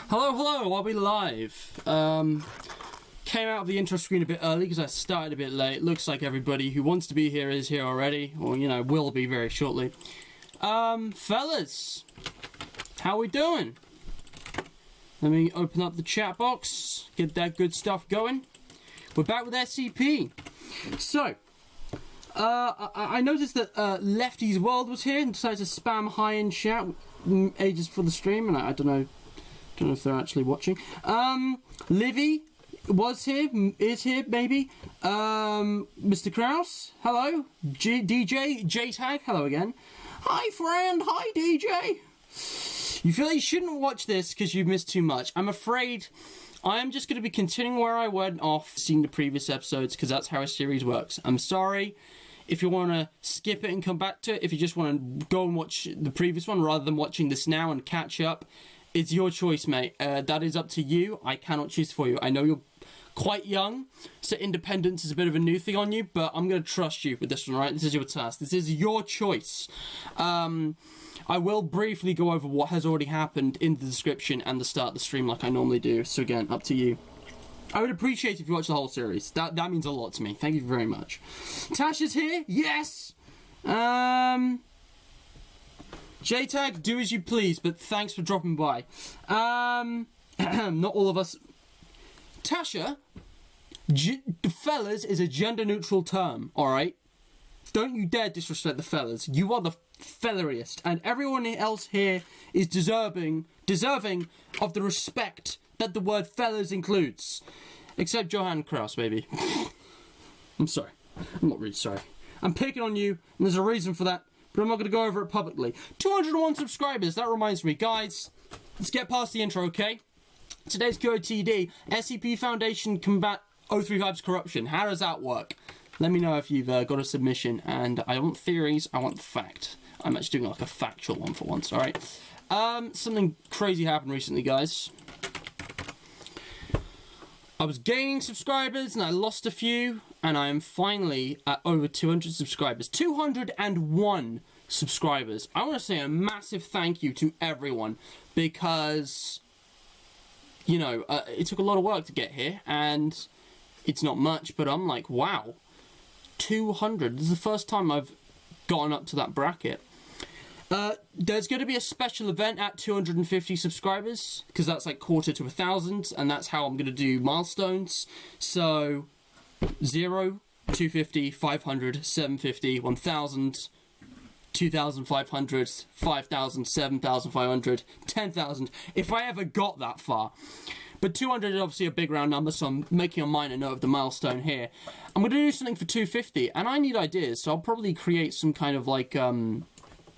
Hello, hello, are we live? Came out of the intro screen a bit early because I started a bit late. Looks like everybody who wants to be here is here already, or, you know, will be very shortly. Fellas, how we doing? Let me open up the chat box, get that good stuff going. We're back with SCP. So, I noticed that Lefty's World was here and decided to spam hi in chat ages for the stream, and I don't know if they're actually watching. Livy was here, is here maybe. Mr. Kraus, hello. DJ JTag, hello again. Hi friend, hi DJ. You feel like you shouldn't watch this because you've missed too much. I'm afraid I am just going to be continuing where I went off, seeing the previous episodes, because that's how a series works. I'm sorry if you want to skip it and come back to it. If you just want to go and watch the previous one rather than watching this now and catch up, it's your choice, mate. That is up to you. I cannot choose for you. I know you're quite young, so independence is a bit of a new thing on you, but I'm going to trust you with this one, right? This is your task. This is your choice. I will briefly go over what has already happened in the description and the start of the stream like I normally do. So again, up to you. I would appreciate if you watch the whole series. That means a lot to me. Thank you very much. Tasha's here. Yes. JTag, do as you please, but thanks for dropping by. Not all of us. Tasha, the fellas is a gender-neutral term, alright? Don't you dare disrespect the fellas. You are the felleriest, and everyone else here is deserving of the respect that the word fellas includes. Except Johan Kraus, maybe. I'm sorry. I'm not really sorry. I'm picking on you, and there's a reason for that, but I'm not going to go over it publicly. 201 subscribers, that reminds me. Guys, let's get past the intro, okay? Today's QOTD, SCP Foundation Combat 035's Corruption. How does that work? Let me know if you've got a submission, and I want theories, I want fact. I'm actually doing like a factual one for once, alright? Something crazy happened recently, guys. I was gaining subscribers, and I lost a few, and I am finally at over 200 subscribers. 201 subscribers. I want to say a massive thank you to everyone, because, you know, it took a lot of work to get here, and it's not much, but I'm like, wow, 200. This is the first time I've gotten up to that bracket. There's going to be a special event at 250 subscribers, because that's like quarter to 1,000, and that's how I'm going to do milestones. So 0, 250, 500, 750, 1,000, 2,500, 5,000, 7,500, 10,000, if I ever got that far. But 200 is obviously a big round number, so I'm making a minor note of the milestone here. I'm going to do something for 250, and I need ideas, so I'll probably create some kind of like,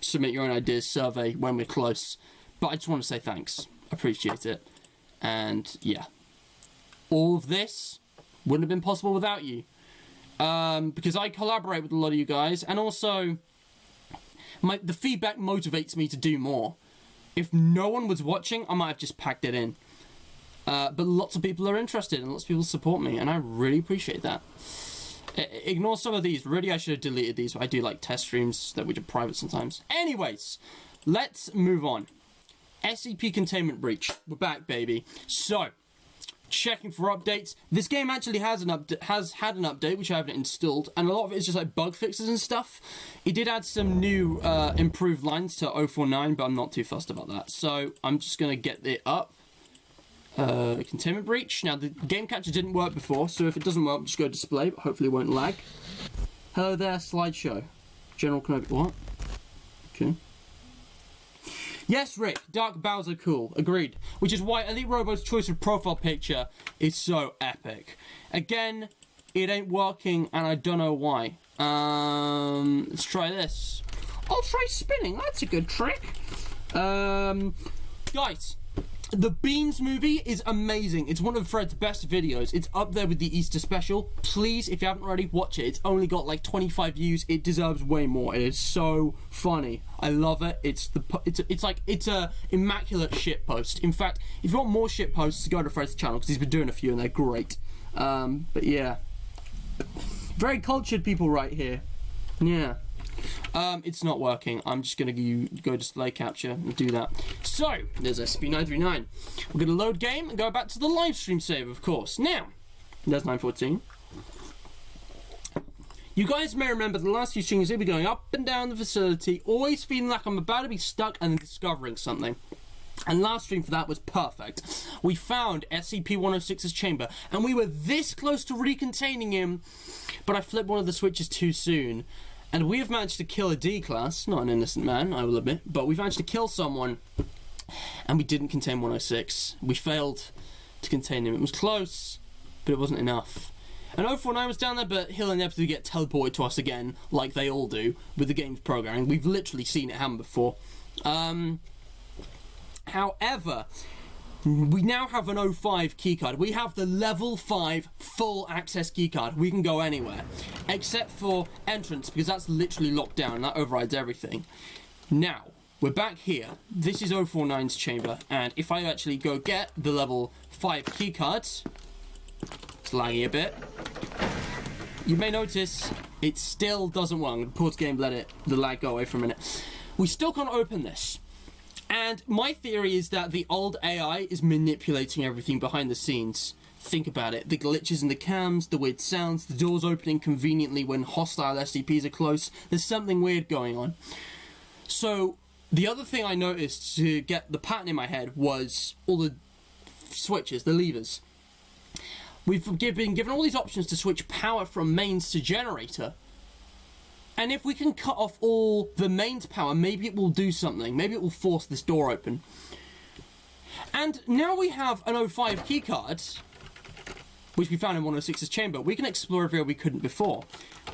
submit your own ideas survey when we're close. But I just want to say thanks. Appreciate it. And yeah. All of this wouldn't have been possible without you. Because I collaborate with a lot of you guys, and also the feedback motivates me to do more. If no one was watching, I might have just packed it in. But lots of people are interested, and lots of people support me, and I really appreciate that. Ignore some of these. Really, I should have deleted these. I do like test streams that we do private sometimes. Anyways, let's move on. SCP Containment Breach. We're back, baby. So, checking for updates. This game actually has had an update, which I haven't installed, and a lot of it is just like bug fixes and stuff. It did add some new improved lines to 049, but I'm not too fussed about that. So, I'm just going to get it up. Containment Breach. Now, the game capture didn't work before, so if it doesn't work, just go to display, but hopefully it won't lag. Hello there, slideshow. General Kenobi. What? Okay. Yes, Rick. Dark Bowser cool. Agreed. Which is why Elite Robo's choice of profile picture is so epic. Again, it ain't working, and I don't know why. Let's try this. I'll try spinning. That's a good trick. Guys. The Beans movie is amazing. It's one of Fred's best videos. It's up there with the Easter special. Please, if you haven't already, watch it. It's only got like 25 views. It deserves way more. It is so funny. I love it. It's a immaculate shit post. In fact, if you want more shit posts, go to Fred's channel because he's been doing a few and they're great. But yeah, very cultured people right here. Yeah. It's not working. I'm just gonna go display capture and do that. So, there's SCP-939. We're gonna load game and go back to the live stream save, of course. Now, there's 914. You guys may remember the last few streams we've been going up and down the facility, always feeling like I'm about to be stuck and then discovering something. And last stream for that was perfect. We found SCP-106's chamber, and we were this close to recontaining him, but I flipped one of the switches too soon. And we have managed to kill a D-class, not an innocent man, I will admit, but we've managed to kill someone, and we didn't contain 106. We failed to contain him. It was close, but it wasn't enough. And 049 was down there, but he'll inevitably get teleported to us again, like they all do, with the game's programming. We've literally seen it happen before. However, we now have an 05 keycard. We have the level 5 full access keycard. We can go anywhere, except for entrance, because that's literally locked down, and that overrides everything. Now, we're back here. This is 049's chamber, and if I actually go get the level 5 keycards, it's laggy a bit. You may notice it still doesn't work. Pause game, let the lag go away for a minute. We still can't open this. And my theory is that the old AI is manipulating everything behind the scenes. Think about it. The glitches in the cams, the weird sounds, the doors opening conveniently when hostile SCPs are close. There's something weird going on. So, the other thing I noticed to get the pattern in my head was all the switches, the levers. We've been given all these options to switch power from mains to generator. And if we can cut off all the mains power, maybe it will do something. Maybe it will force this door open. And now we have an 05 keycard, which we found in 106's chamber. We can explore a area we couldn't before.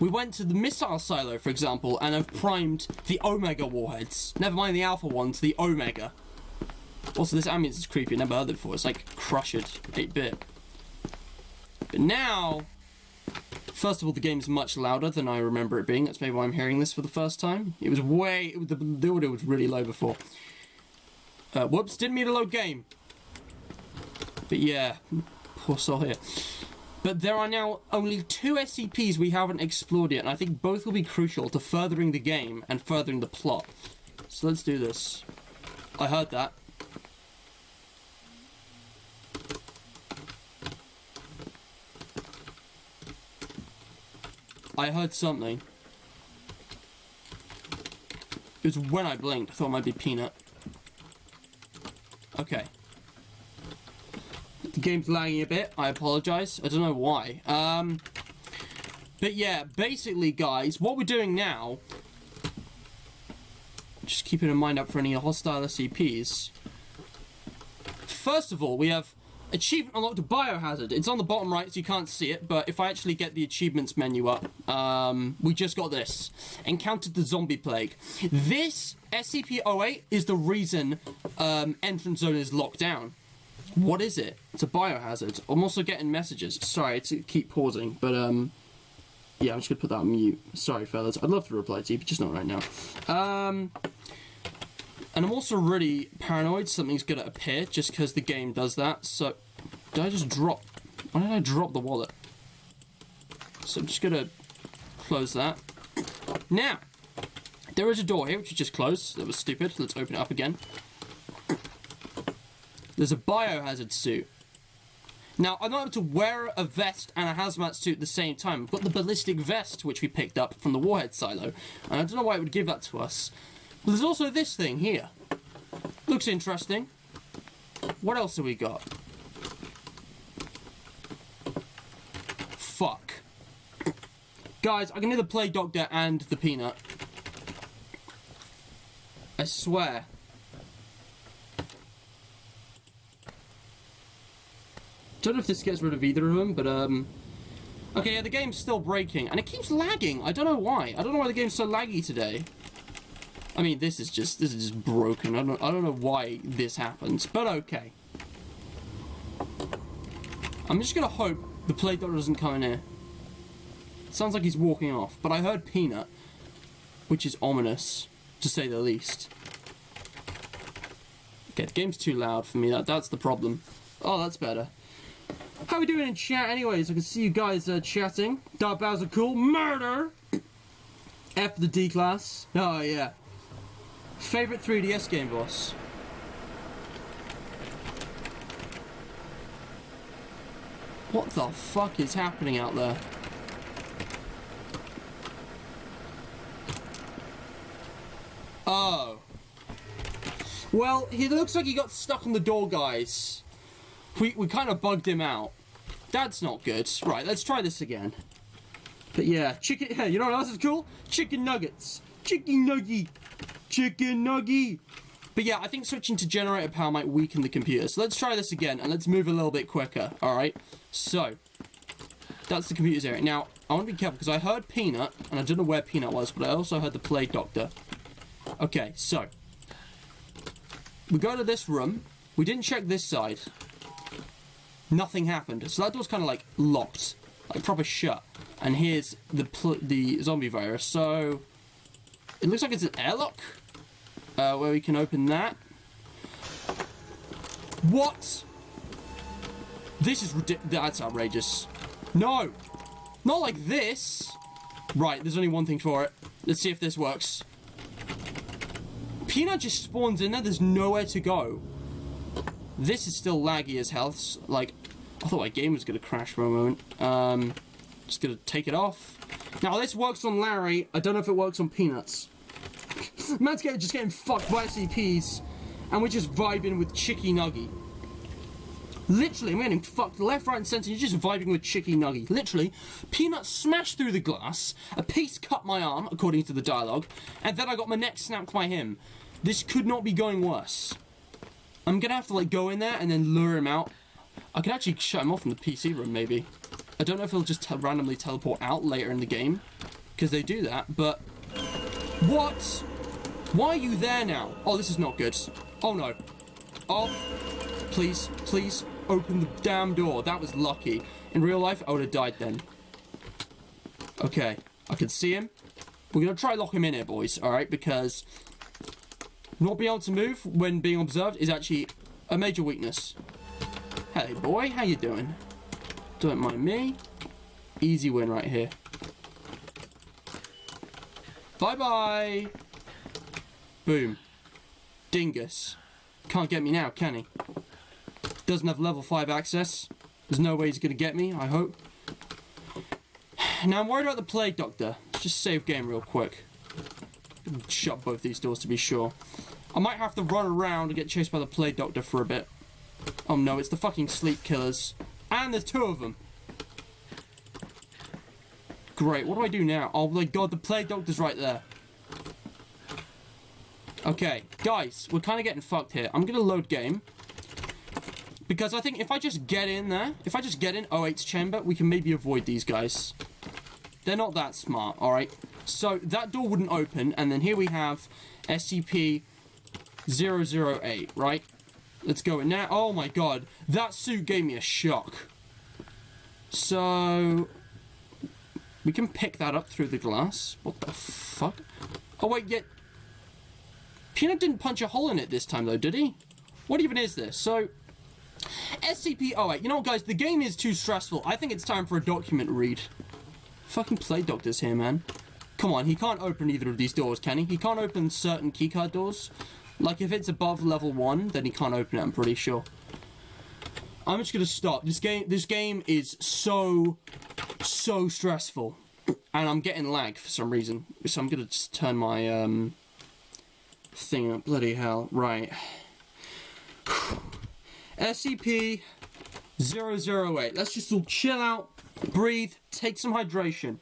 We went to the missile silo, for example, and have primed the Omega warheads. Never mind the Alpha ones, the Omega. Also, this ambience is creepy. I've never heard it before. It's like Crushed 8-bit. But now, first of all, the game's much louder than I remember it being. That's maybe why I'm hearing this for the first time. It was the audio was really low before. Whoops, didn't mean to load game. But yeah, poor soul here. But there are now only 2 SCPs we haven't explored yet, and I think both will be crucial to furthering the game and furthering the plot. So let's do this. I heard that. I heard something. It was when I blinked. I thought it might be Peanut. Okay. The game's lagging a bit. I apologize. I don't know why. But yeah, basically, guys, what we're doing now... Just keeping in mind up for any hostile SCPs. First of all, we have... Achievement unlocked a biohazard. It's on the bottom right, so you can't see it, but if I actually get the achievements menu up, we just got this. Encountered the zombie plague. This SCP-08 is the reason entrance zone is locked down. What is it? It's a biohazard. I'm also getting messages. Sorry to keep pausing, but yeah, I'm just gonna put that on mute. Sorry, fellas. I'd love to reply to you, but just not right now. And I'm also really paranoid something's gonna appear just because the game does that. So, did I just drop? Why did I drop the wallet? So I'm just gonna close that. Now, there is a door here which we just closed. That was stupid. Let's open it up again. There's a biohazard suit. Now, I'm not able to wear a vest and a hazmat suit at the same time. I've got the ballistic vest which we picked up from the warhead silo. And I don't know why it would give that to us. But there's also this thing here. Looks interesting. What else have we got? Fuck. Guys, I can hear the Plague Doctor and the Peanut. I swear. Don't know if this gets rid of either of them, but okay, yeah, the game's still breaking, and it keeps lagging. I don't know why. I don't know why the game's so laggy today. I mean, this is just broken. I don't know why this happens, but okay. I'm just gonna hope the Plague Doctor doesn't come in here. Sounds like he's walking off, but I heard Peanut, which is ominous, to say the least. Okay, the game's too loud for me. That's the problem. Oh, that's better. How are we doing in chat anyways? I can see you guys chatting. Dark Bowser cool. Murder! F the D class. Oh, yeah. Favorite 3DS game boss? What the fuck is happening out there? Oh. Well, he looks like he got stuck on the door, guys. We kind of bugged him out. That's not good. Right, let's try this again. But yeah, chicken... Hey, you know what else is cool? Chicken nuggets. Chicken nuggy. Chicken nuggy. But yeah, I think switching to generator power might weaken the computer. So let's try this again, and let's move a little bit quicker, alright? So, that's the computer's area. Now, I want to be careful, because I heard Peanut, and I don't know where Peanut was, but I also heard the Plague Doctor. Okay, so. We go to this room. We didn't check this side. Nothing happened. So that door's kind of, like, locked. Like, proper shut. And here's the zombie virus. So, it looks like it's an airlock. Where we can open that. What? This is ridiculous. That's outrageous. No! Not like this! Right, there's only one thing for it. Let's see if this works. Peanut just spawns in there. There's nowhere to go. This is still laggy as hell. It's like, I thought my game was going to crash for a moment. Just going to take it off. Now, this works on Larry. I don't know if it works on Peanuts. Man's just getting fucked by SCPs, and we're just vibing with Chicky Nuggy. Literally, we're getting fucked left, right, and centre. You're just vibing with Chicky Nuggy. Literally, Peanut smashed through the glass, a piece cut my arm, according to the dialogue, and then I got my neck snapped by him. This could not be going worse. I'm gonna have to, like, go in there and then lure him out. I could actually shut him off from the PC room, maybe. I don't know if he'll just randomly teleport out later in the game, because they do that, but... What? Why are you there now? Oh, this is not good. Oh, no. Oh, please, please, open the damn door. That was lucky. In real life, I would have died then. Okay, I can see him. We're going to try lock him in here, boys, alright? Because not being able to move when being observed is actually a major weakness. Hey, boy, how you doing? Don't mind me. Easy win right here. Bye-bye. Boom. Dingus. Can't get me now, can he? Doesn't have level 5 access. There's no way he's gonna get me, I hope. Now, I'm worried about the Plague Doctor. Let's just save game real quick. Shut both these doors to be sure. I might have to run around and get chased by the Plague Doctor for a bit. Oh no, it's the fucking sleep killers. And there's 2 of them. Great, what do I do now? Oh my god, the Plague Doctor's right there. Okay, guys, we're kind of getting fucked here. I'm going to load game. Because I think if I just get in there, if I just get in 08's chamber, we can maybe avoid these guys. They're not that smart, alright? So, that door wouldn't open, and then here we have SCP-008, right? Let's go in now. Oh my god, that suit gave me a shock. So, we can pick that up through the glass. What the fuck? Oh wait, yeah. Peanut didn't punch a hole in it this time though, did he? What even is this? So, SCP-08. You know what, guys? The game is too stressful. I think it's time for a document read. Fucking Plague Doctor's here, man. Come on, he can't open either of these doors, can he? He can't open certain keycard doors. Like, if it's above level 1, then he can't open it, I'm pretty sure. I'm just gonna stop. This game is so stressful. And I'm getting lag for some reason. So I'm gonna just turn my, thing up. Bloody hell. Right. SCP-008. Let's just all chill out, breathe, take some hydration.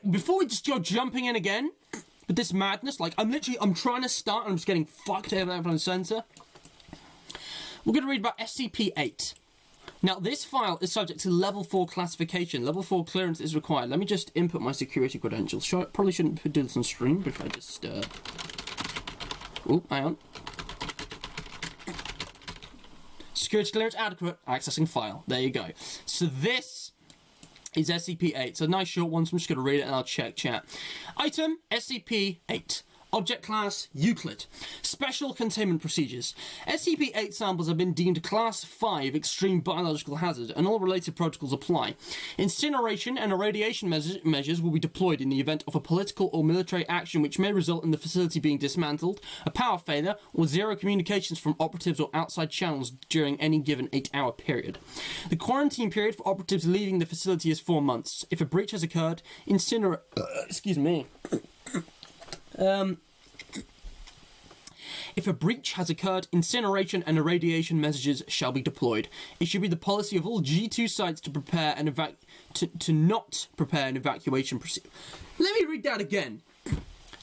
Before we just go jumping in again with this madness, like, I'm trying to start and I'm just getting fucked over left and center. We're going to read about SCP-8. Now, this file is subject to level 4 classification. Level 4 clearance is required. Let me just input my security credentials. Probably shouldn't do this on stream, but if I just, oh, hang on. Security clearance adequate. Accessing file. There you go. So this is SCP-8. It's a nice short one, so I'm just going to read it and I'll check chat. Item, SCP-8. Object Class Euclid. Special Containment Procedures. SCP-8 samples have been deemed Class 5 Extreme Biological Hazard, and all related protocols apply. Incineration and irradiation measures will be deployed in the event of a political or military action which may result in the facility being dismantled, a power failure, or zero communications from operatives or outside channels during any given 8-hour period. The quarantine period for operatives leaving the facility is 4 months. If a breach has occurred, If a breach has occurred, incineration and irradiation measures shall be deployed. It should be the policy of all G2 sites to prepare and not prepare an evacuation procedure. Let me read that again.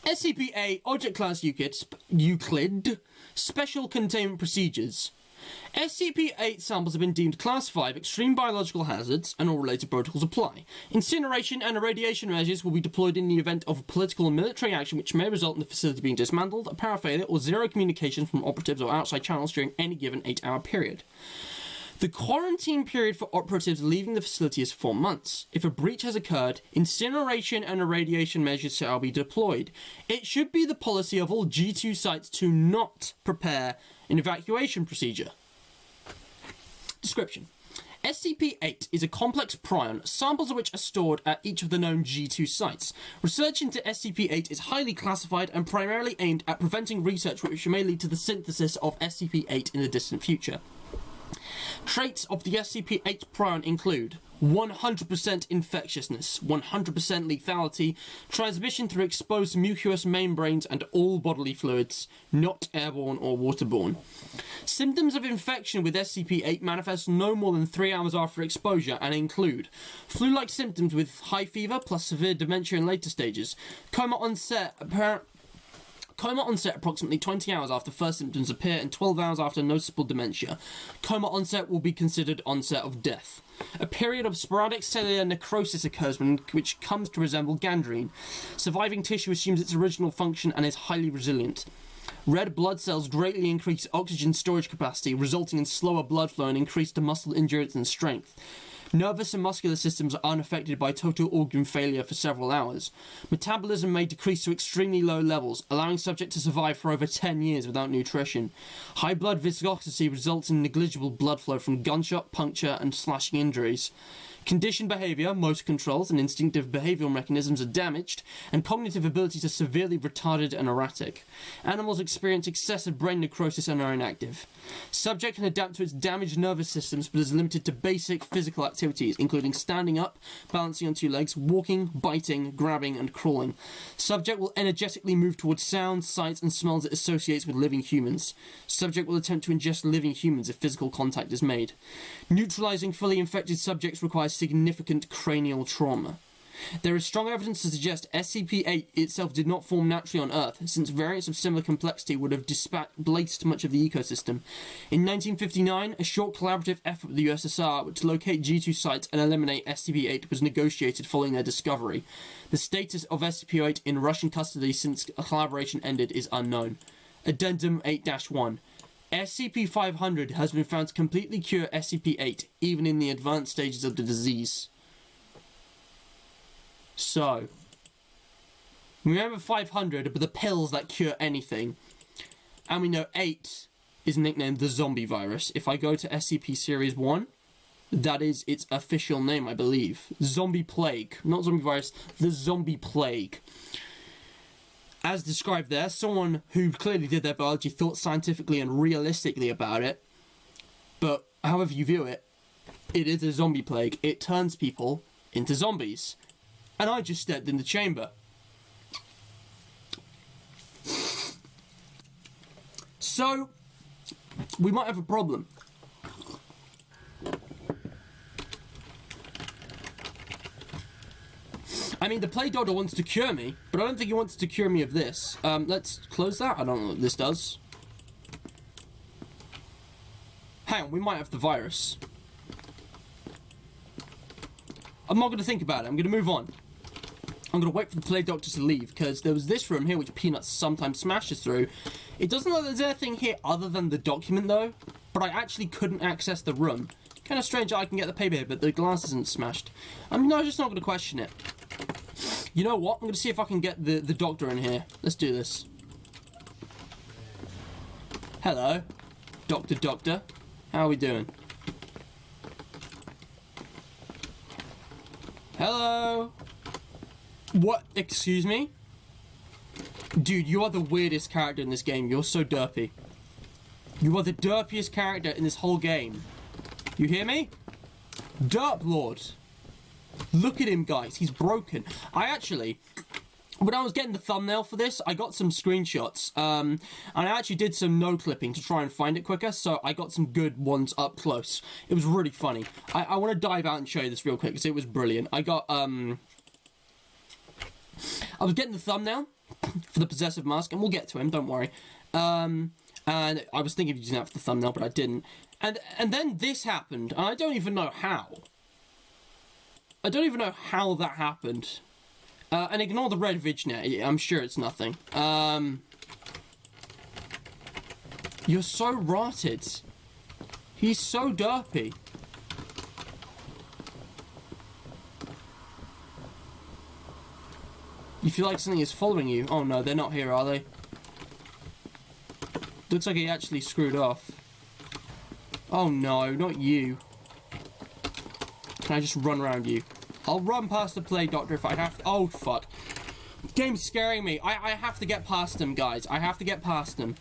SCP-A Object Class Euclid Special Containment Procedures. SCP-8 samples have been deemed Class 5 Extreme Biological Hazards, and all related protocols apply. Incineration and irradiation measures will be deployed in the event of a political and military action which may result in the facility being dismantled, a power failure, or zero communications from operatives or outside channels during any given 8-hour period. The quarantine period for operatives leaving the facility is 4 months. If a breach has occurred, incineration and irradiation measures shall be deployed. It should be the policy of all G2 sites to not prepare an evacuation procedure. Description. SCP-8 is a complex prion, samples of which are stored at each of the known G2 sites. Research into SCP-8 is highly classified and primarily aimed at preventing research which may lead to the synthesis of SCP-8 in the distant future. Traits of the SCP-8 prion include 100% infectiousness, 100% lethality, transmission through exposed mucous membranes and all bodily fluids, not airborne or waterborne. Symptoms of infection with SCP-8 manifest no more than 3 hours after exposure and include flu-like symptoms with high fever plus severe dementia in later stages, coma onset approximately 20 hours after first symptoms appear and 12 hours after noticeable dementia. Coma onset will be considered onset of death. A period of sporadic cellular necrosis occurs which comes to resemble gangrene. Surviving tissue assumes its original function and is highly resilient. Red blood cells greatly increase oxygen storage capacity, resulting in slower blood flow and increased muscle endurance and strength. Nervous and muscular systems are unaffected by total organ failure for several hours. Metabolism may decrease to extremely low levels, allowing subject to survive for over 10 years without nutrition. High blood viscosity results in negligible blood flow from gunshot, puncture, and slashing injuries. Conditioned behavior, motor controls, and instinctive behavioral mechanisms are damaged, and cognitive abilities are severely retarded and erratic. Animals experience excessive brain necrosis and are inactive. Subject can adapt to its damaged nervous systems, but is limited to basic physical activities, including standing up, balancing on 2 legs, walking, biting, grabbing, and crawling. Subject will energetically move towards sounds, sights, and smells it associates with living humans. Subject will attempt to ingest living humans if physical contact is made. Neutralizing fully infected subjects requires significant cranial trauma. There is strong evidence to suggest SCP-8 itself did not form naturally on Earth, since variants of similar complexity would have displaced much of the ecosystem. In 1959, a short collaborative effort with the USSR to locate G2 sites and eliminate SCP-8 was negotiated following their discovery. The status of SCP-8 in Russian custody since a collaboration ended is unknown. Addendum 8-1. SCP-500 has been found to completely cure SCP-8, even in the advanced stages of the disease. So, remember 500 are the pills that cure anything. And we know 8 is nicknamed the zombie virus. If I go to SCP Series 1, that is its official name, I believe. Zombie plague. Not zombie virus, the zombie plague. As described there, someone who clearly did their biology thought scientifically and realistically about it. But however you view it, it is a zombie plague. It turns people into zombies. And I just stepped in the chamber. So, we might have a problem. I mean, the plague doctor wants to cure me, but I don't think he wants to cure me of this. Let's close that. I don't know what this does. Hang on, we might have the virus. I'm not going to think about it. I'm going to move on. I'm going to wait for the plague doctor to leave, because there was this room here which Peanuts sometimes smashes through. It doesn't look like there's anything here other than the document, though, but I actually couldn't access the room. Kind of strange that I can get the paper here, but the glass isn't smashed. I'm just not going to question it. You know what? I'm going to see if I can get the doctor in here. Let's do this. Hello. Doctor. How are we doing? Hello? What? Excuse me? Dude, you are the weirdest character in this game. You're so derpy. You are the derpiest character in this whole game. You hear me? Derp Lord. Look at him, guys. He's broken. When I was getting the thumbnail for this, I got some screenshots. And I actually did some no-clipping to try and find it quicker, so I got some good ones up close. It was really funny. I want to dive out and show you this real quick, because it was brilliant. I was getting the thumbnail for the possessive mask, and we'll get to him, don't worry. And I was thinking of using that for the thumbnail, but I didn't. And then this happened, and I don't even know how. I don't even know how that happened. And ignore the red VidNet, I'm sure it's nothing. You're so rotted. He's so derpy. You feel like something is following you. Oh no, they're not here, are they? Looks like he actually screwed off. Oh no, not you. Can I just run around you? I'll run past the plague doctor if I have to. Oh, fuck. Game's scaring me. I have to get past him, guys. I have to get past him.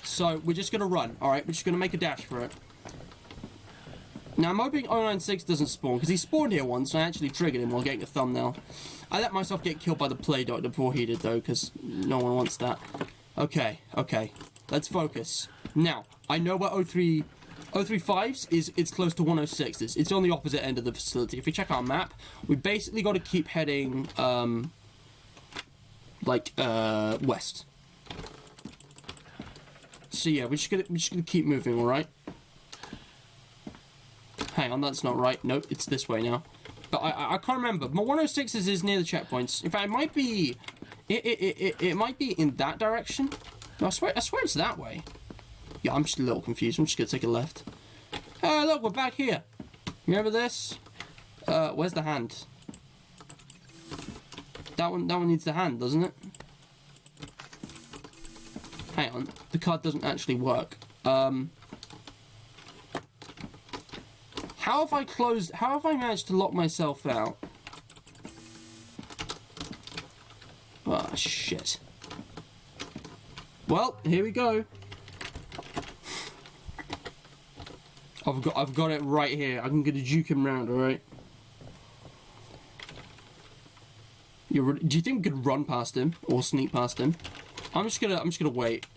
So, we're just gonna run, alright? We're just gonna make a dash for it. Now, I'm hoping 096 doesn't spawn, because he spawned here once, and I actually triggered him while getting a thumbnail. I let myself get killed by the plague doctor before he did, though, because no one wants that. Okay. Let's focus. Now, I know where 035's is. It's close to 106's. It's on the opposite end of the facility. If we check our map, we basically got to keep heading west. So yeah, we're just gonna keep moving, all right? Hang on, that's not right. Nope, it's this way now. But I can't remember. My 106's is near the checkpoints. In fact, it might be. It might be in that direction. No, I swear it's that way. Yeah, I'm just a little confused. I'm just gonna take a left. Oh, look, we're back here. Remember this? Where's the hand? That one needs the hand, doesn't it? Hang on, the card doesn't actually work. How have I managed to lock myself out? Oh, shit. Well, here we go. I've got it right here. I'm gonna juke him round, alright? Do you think we could run past him or sneak past him? I'm just gonna wait.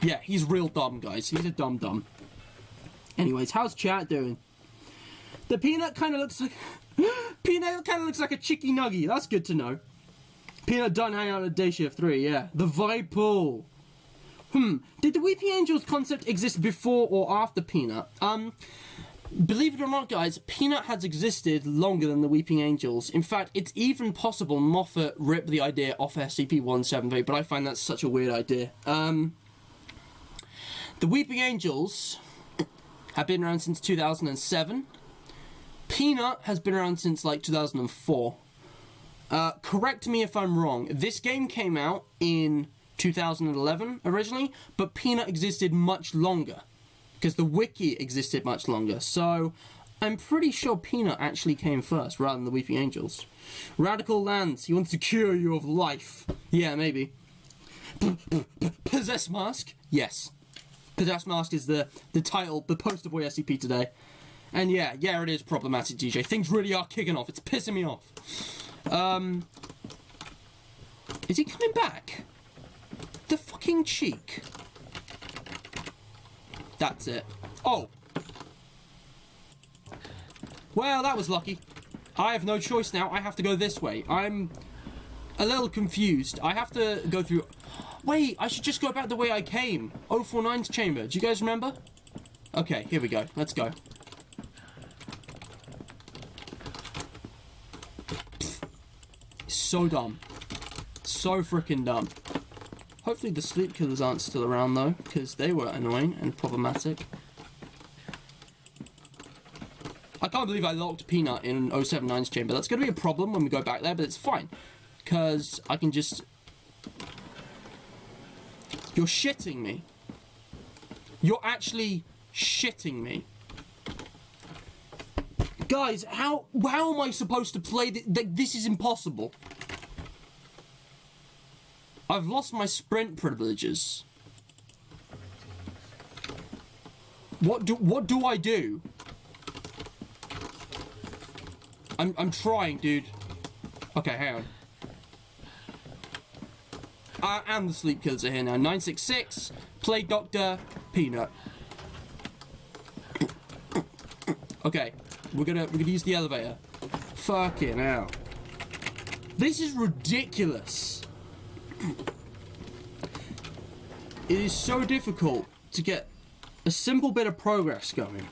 Yeah, he's real dumb, guys. He's a dumb. Anyways, how's chat doing? The peanut kind of looks like a chicky nuggy. That's good to know. Peanut done hanging out at day shift 3. Yeah, the vibe pool. Did the Weeping Angels concept exist before or after Peanut? Believe it or not, guys, Peanut has existed longer than the Weeping Angels. In fact, it's even possible Moffat ripped the idea off SCP-173, but I find that such a weird idea. The Weeping Angels have been around since 2007. Peanut has been around since, like, 2004. Correct me if I'm wrong. This game came out in 2011 originally, but Peanut existed much longer because the wiki existed much longer. So I'm pretty sure Peanut actually came first rather than the Weeping Angels. Radical Lands, he wants to cure you of life. Yeah, maybe. Possess Mask? Yes. Possess Mask is the title, the poster boy SCP today. And yeah, it is problematic, DJ. Things really are kicking off. It's pissing me off. Is he coming back? The fucking cheek. That's it. Oh. Well, that was lucky. I have no choice now. I have to go this way. I'm a little confused. I have to go through... Wait, I should just go back the way I came. 049's chamber. Do you guys remember? Okay, here we go. Let's go. So dumb. So freaking dumb. Hopefully the sleep killers aren't still around though, because they were annoying and problematic. I can't believe I locked Peanut in 079's chamber. That's going to be a problem when we go back there, but it's fine. Because I can just... You're shitting me. You're actually shitting me. Guys, how am I supposed to play this is impossible. I've lost my sprint privileges. What do I do? I'm trying, dude. Okay, hang on. And the sleep killers are here now. 966, Plague Doctor, Peanut. Okay, we're gonna use the elevator. Fucking hell. This is ridiculous. It is so difficult to get a simple bit of progress going.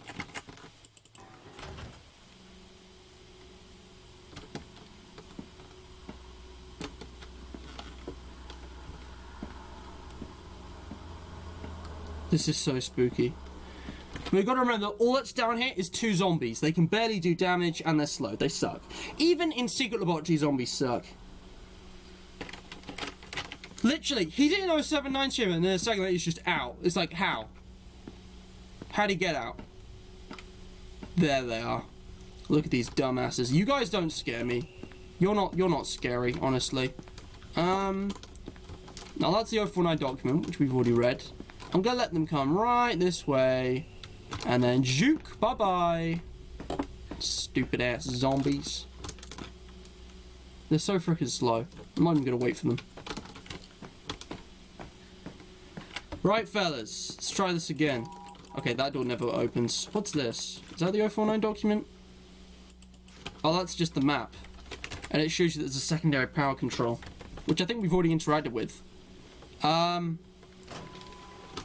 This is so spooky. We've got to remember that all that's down here is 2 zombies. They can barely do damage and they're slow. They suck. Even in Secret Laboratory, zombies suck. Literally, he didn't know 7-9 shimmer and then a second later he's just out. It's like, how? How'd he get out? There they are. Look at these dumbasses. You guys don't scare me. You're not scary, honestly. Now that's the 049 document, which we've already read. I'm gonna let them come right this way. And then juke, bye-bye. Stupid ass zombies. They're so freaking slow. I'm not even gonna wait for them. Right, fellas, let's try this again. Okay, that door never opens. What's this? Is that the 049 document? Oh, that's just the map. And it shows you that there's a secondary power control, which I think we've already interacted with.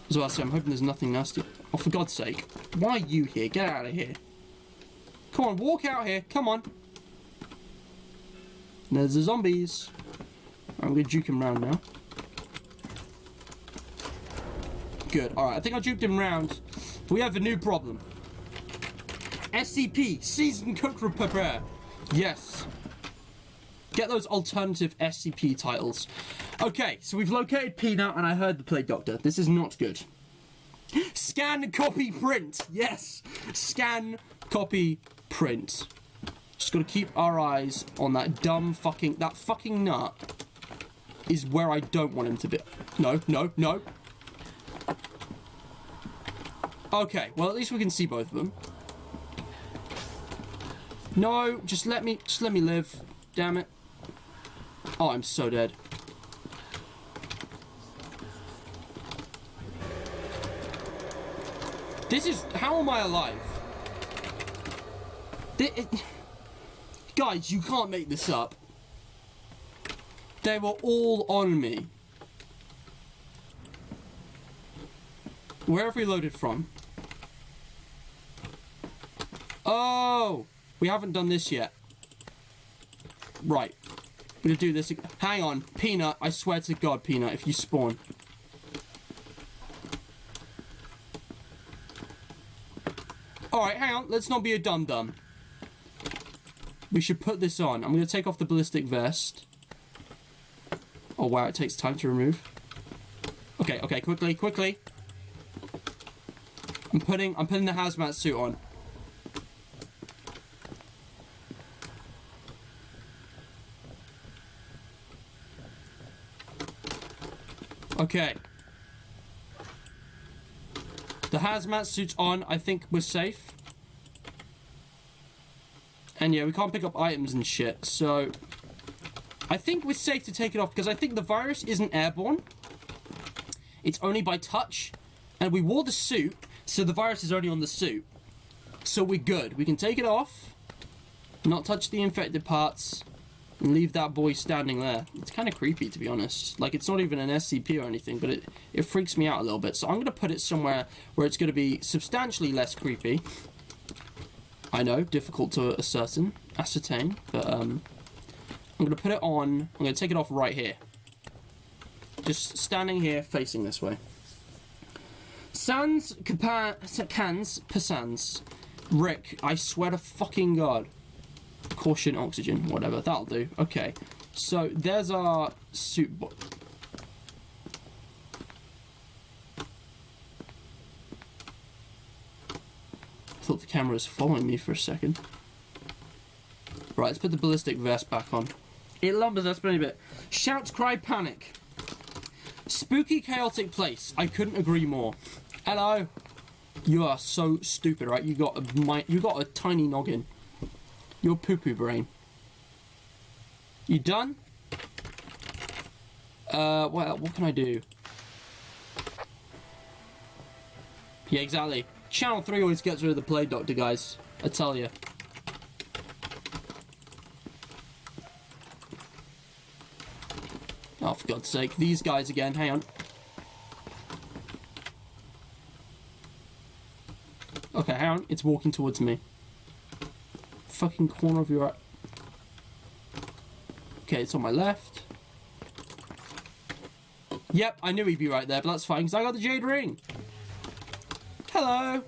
So I'm hoping there's nothing nasty. Oh, for God's sake. Why are you here? Get out of here. Come on, walk out here. Come on. There's the zombies. I'm going to juke him round now. Good. Alright, I think I juked him round. We have a new problem. SCP, Seasoned Cook Prepare. Yes. Get those alternative SCP titles. Okay, so we've located Peanut and I heard the Plague Doctor. This is not good. Scan, copy, print. Yes. Scan, copy, print. Just gotta keep our eyes on that dumb fucking... That fucking nut is where I don't want him to be. No, no, no. Okay, well at least we can see both of them. No, just let me live. Damn it. Oh, I'm so dead. This is... How am I alive? Guys, you can't make this up. They were all on me. Where have we loaded from? Oh! We haven't done this yet. Right. I'm gonna do this again. Hang on. Peanut, I swear to God, Peanut, if you spawn. Alright, hang on. Let's not be a dum-dum. We should put this on. I'm gonna take off the ballistic vest. Oh, wow. It takes time to remove. Okay, okay. Quickly, quickly. I'm putting the hazmat suit on. Okay. The hazmat suit's on. I think we're safe. And yeah, we can't pick up items and shit, so... I think we're safe to take it off, because I think the virus isn't airborne. It's only by touch. And we wore the suit, so the virus is only on the suit. So we're good. We can take it off, not touch the infected parts, and leave that boy standing there. It's kind of creepy, to be honest. Like, it's not even an SCP or anything, but it freaks me out a little bit. So I'm going to put it somewhere where it's going to be substantially less creepy. I know, difficult to ascertain, but I'm going to put it on. I'm going to take it off right here. Just standing here, facing this way. Sans, cans, persans. Rick, I swear to fucking God. Caution, oxygen, whatever, that'll do. Okay, so there's our suit. the camera is following me for a second. Right, let's put the ballistic vest back on. It lumbers us a bit. Shouts, cry, panic. Spooky, chaotic place. I couldn't agree more. Hello. You are so stupid, right? You got a tiny noggin. Your poo-poo brain. You done? Well, what can I do? Yeah, exactly. Channel 3 always gets rid of the plague doctor, guys. I tell you. Oh, for God's sake. These guys again. Hang on. Okay, hang on. It's walking towards me. Fucking corner of your... Okay, it's on my left. Yep, I knew he'd be right there, but that's fine, because I got the jade ring. Hello.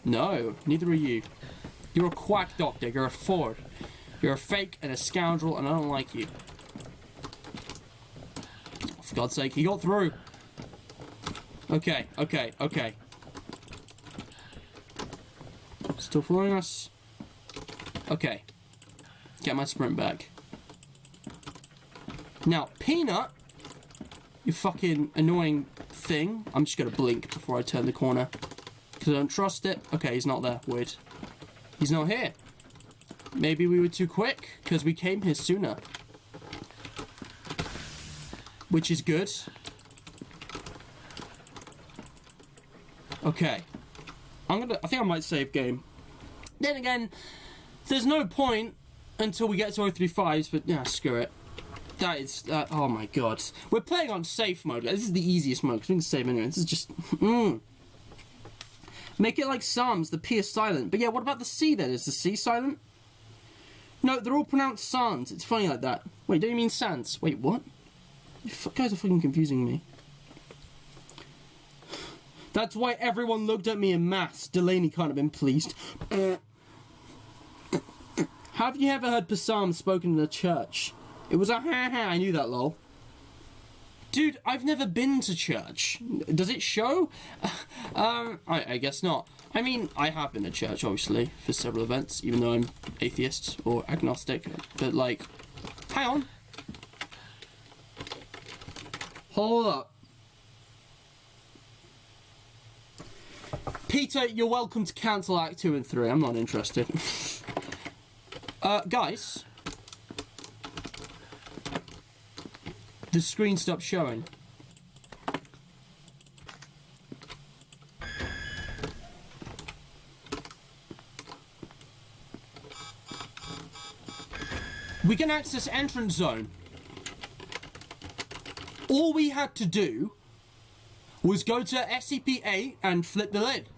No, neither are you. You're a quack doctor. You're a fraud. You're a fake and a scoundrel, and I don't like you. For God's sake, he got through. Okay, okay, okay. Still following us. Okay. Get my sprint back. Now, Peanut, you fucking annoying thing. I'm just gonna blink before I turn the corner. Because I don't trust it. Okay, he's not there. Weird. He's not here. Maybe we were too quick, because we came here sooner. Which is good. Okay. I think I might save game. Then again, there's no point until we get to 035s, but yeah, screw it. That is, oh my god. We're playing on safe mode. This is the easiest mode, because we can save anyway. This is just, Make it like Psalms, the P is silent. But yeah, what about the C then? Is the C silent? No, they're all pronounced Sans. It's funny like that. Wait, don't you mean Sans? Wait, what? You guys are fucking confusing me. That's why everyone looked at me in maths. Delaney can't have been pleased. Have you ever heard Psalms spoken in a church? It was a ha-ha, I knew that, lol. Dude, I've never been to church. Does it show? I guess not. I mean, I have been to church, obviously, for several events, even though I'm atheist or agnostic. But, like, hang on. Hold up. Peter, you're welcome to cancel Act 2 and 3. I'm not interested. Guys. The screen stopped showing. We can access entrance zone. All we had to do was go to SCP-8 and flip the lid.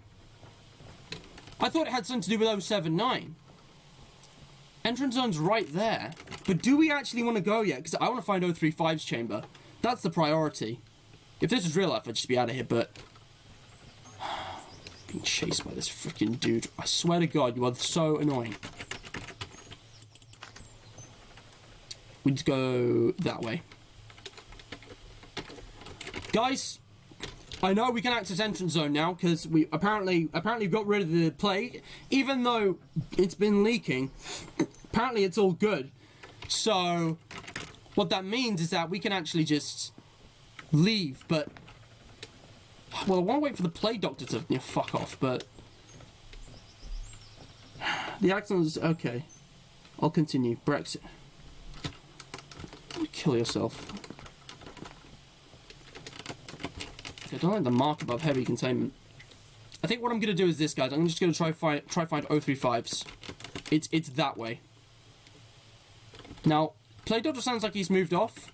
I thought it had something to do with 079. Entrance zone's right there. But do we actually want to go yet? Because I want to find 035's chamber. That's the priority. If this was real life, I'd just be out of here, but... Being chased by this freaking dude. I swear to God, you are so annoying. We just go that way. Guys, I know we can access entrance zone now, because we apparently got rid of the plague. Even though it's been leaking, apparently it's all good. So, what that means is that we can actually just leave, but... Well, I want to wait for the plague doctor to fuck off, but... The accent is... Okay. I'll continue. Brexit. Kill yourself. I don't like the mark above heavy containment. I think what I'm going to do is this, guys. I'm just going to try find 035s. It's that way. Now, Plague Doctor sounds like he's moved off.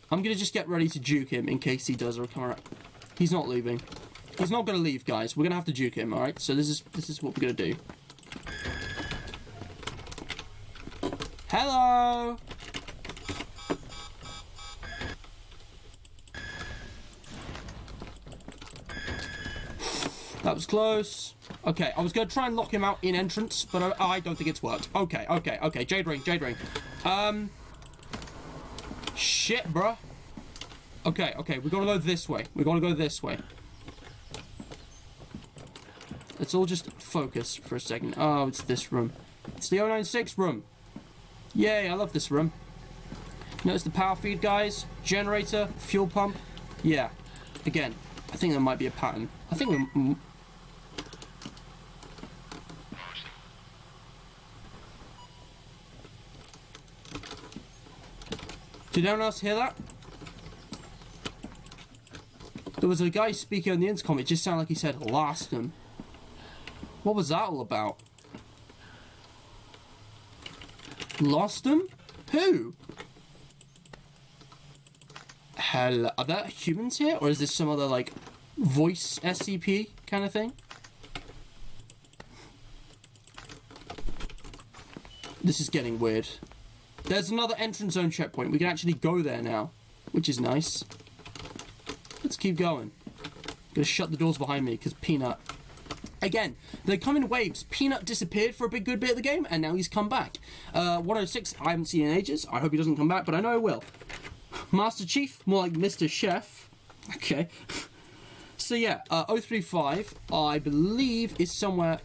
I'm going to just get ready to juke him in case he does come around. He's not leaving. He's not going to leave, guys. We're going to have to juke him, alright? So this is what we're going to do. Hello! That was close. Okay, I was going to try and lock him out in entrance, but I don't think it's worked. Okay. Jade ring. Shit, bruh. Okay, we're going to go this way. Let's Let's all just focus for a second. Oh, it's this room. It's the 096 room. Yay, I love this room. Notice the power feed, guys. Generator, fuel pump. Yeah. Again, I think there might be a pattern. I think we... Did anyone else hear that? There was a guy speaking on the intercom. It just sounded like he said, "Lost him." What was that all about? Lost him? Who? Hell, are there humans here? Or is this some other, like, voice SCP kind of thing? This is getting weird. There's another entrance zone checkpoint. We can actually go there now, which is nice. Let's keep going. Gonna shut the doors behind me because Peanut... Again, they come in waves. Peanut disappeared for a big good bit of the game, and now he's come back. 106, I haven't seen in ages. I hope he doesn't come back, but I know I will. Master Chief, more like Mr. Chef. Okay. So yeah, 035, I believe, is somewhere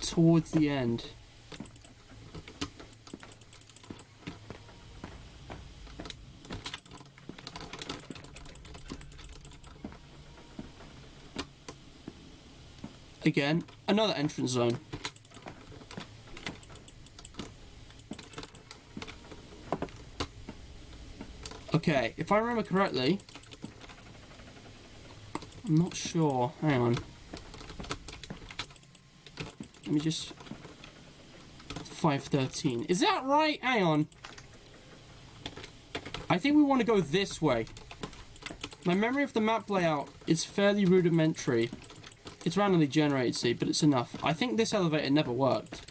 towards the end. Again, another entrance zone. Okay, if I remember correctly, I'm not sure. Hang on. Let me just... 513. Is that right? Hang on. I think we want to go this way. My memory of the map layout is fairly rudimentary. It's randomly generated, see, but it's enough. I think this elevator never worked.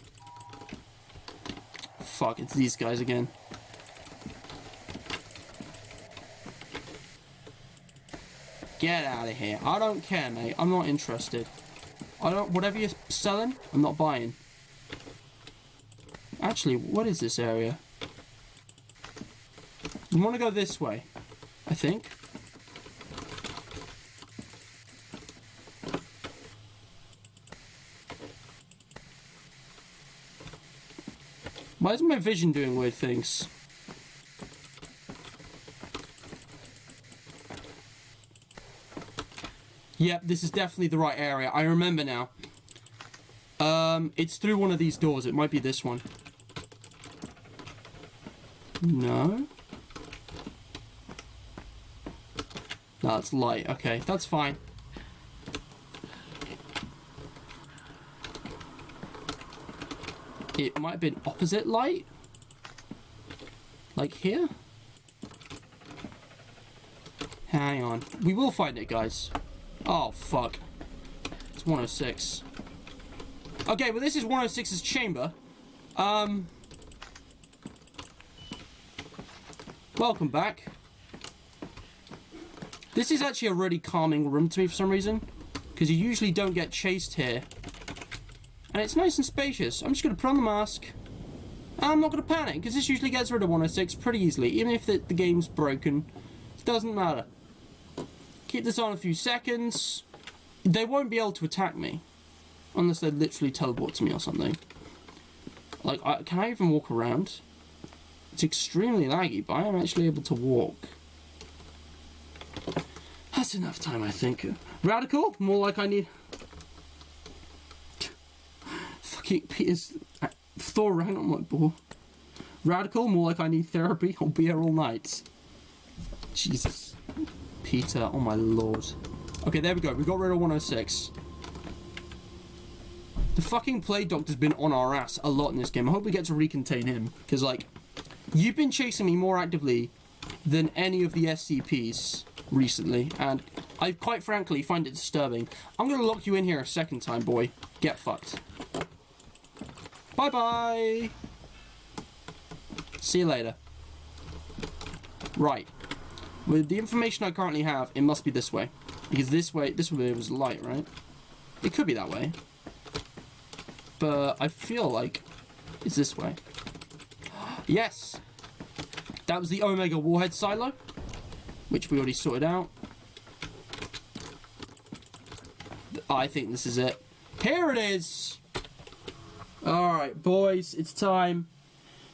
Fuck, it's these guys again. Get out of here. I don't care, mate. I'm not interested. Whatever you're selling, I'm not buying. Actually, what is this area? We want to go this way, I think. Why is my vision doing weird things? Yep, this is definitely the right area. I remember now. It's through one of these doors. It might be this one. No? No, it's light. Okay, that's fine. It might have been opposite light. Like here? Hang on. We will find it, guys. Oh, fuck. It's 106. Okay, well, this is 106's chamber. Welcome back. This is actually a really calming room to me for some reason. Because you usually don't get chased here. And it's nice and spacious. I'm just going to put on the mask. I'm not going to panic, because this usually gets rid of 106 pretty easily. Even if the game's broken, it doesn't matter. Keep this on a few seconds. They won't be able to attack me. Unless they literally teleport to me or something. Like, can I even walk around? It's extremely laggy, but I am actually able to walk. That's enough time, I think. Radical? More like I need... Fucking Peter's... Thor ran on my ball. Radical? More like I need therapy. I'll be here all night. Jesus. Peter, oh my lord. Okay, there we go. We got rid of 106. The fucking Plague Doctor's been on our ass a lot in this game. I hope we get to recontain him. Because, like, you've been chasing me more actively than any of the SCPs recently. And I, quite frankly, find it disturbing. I'm going to lock you in here a second time, boy. Get fucked. Bye-bye. See you later. Right. With the information I currently have, it must be this way. Because this way was light, right? It could be that way. But I feel like it's this way. Yes! That was the Omega Warhead silo, which we already sorted out. I think this is it. Here it is. Alright, boys, it's time.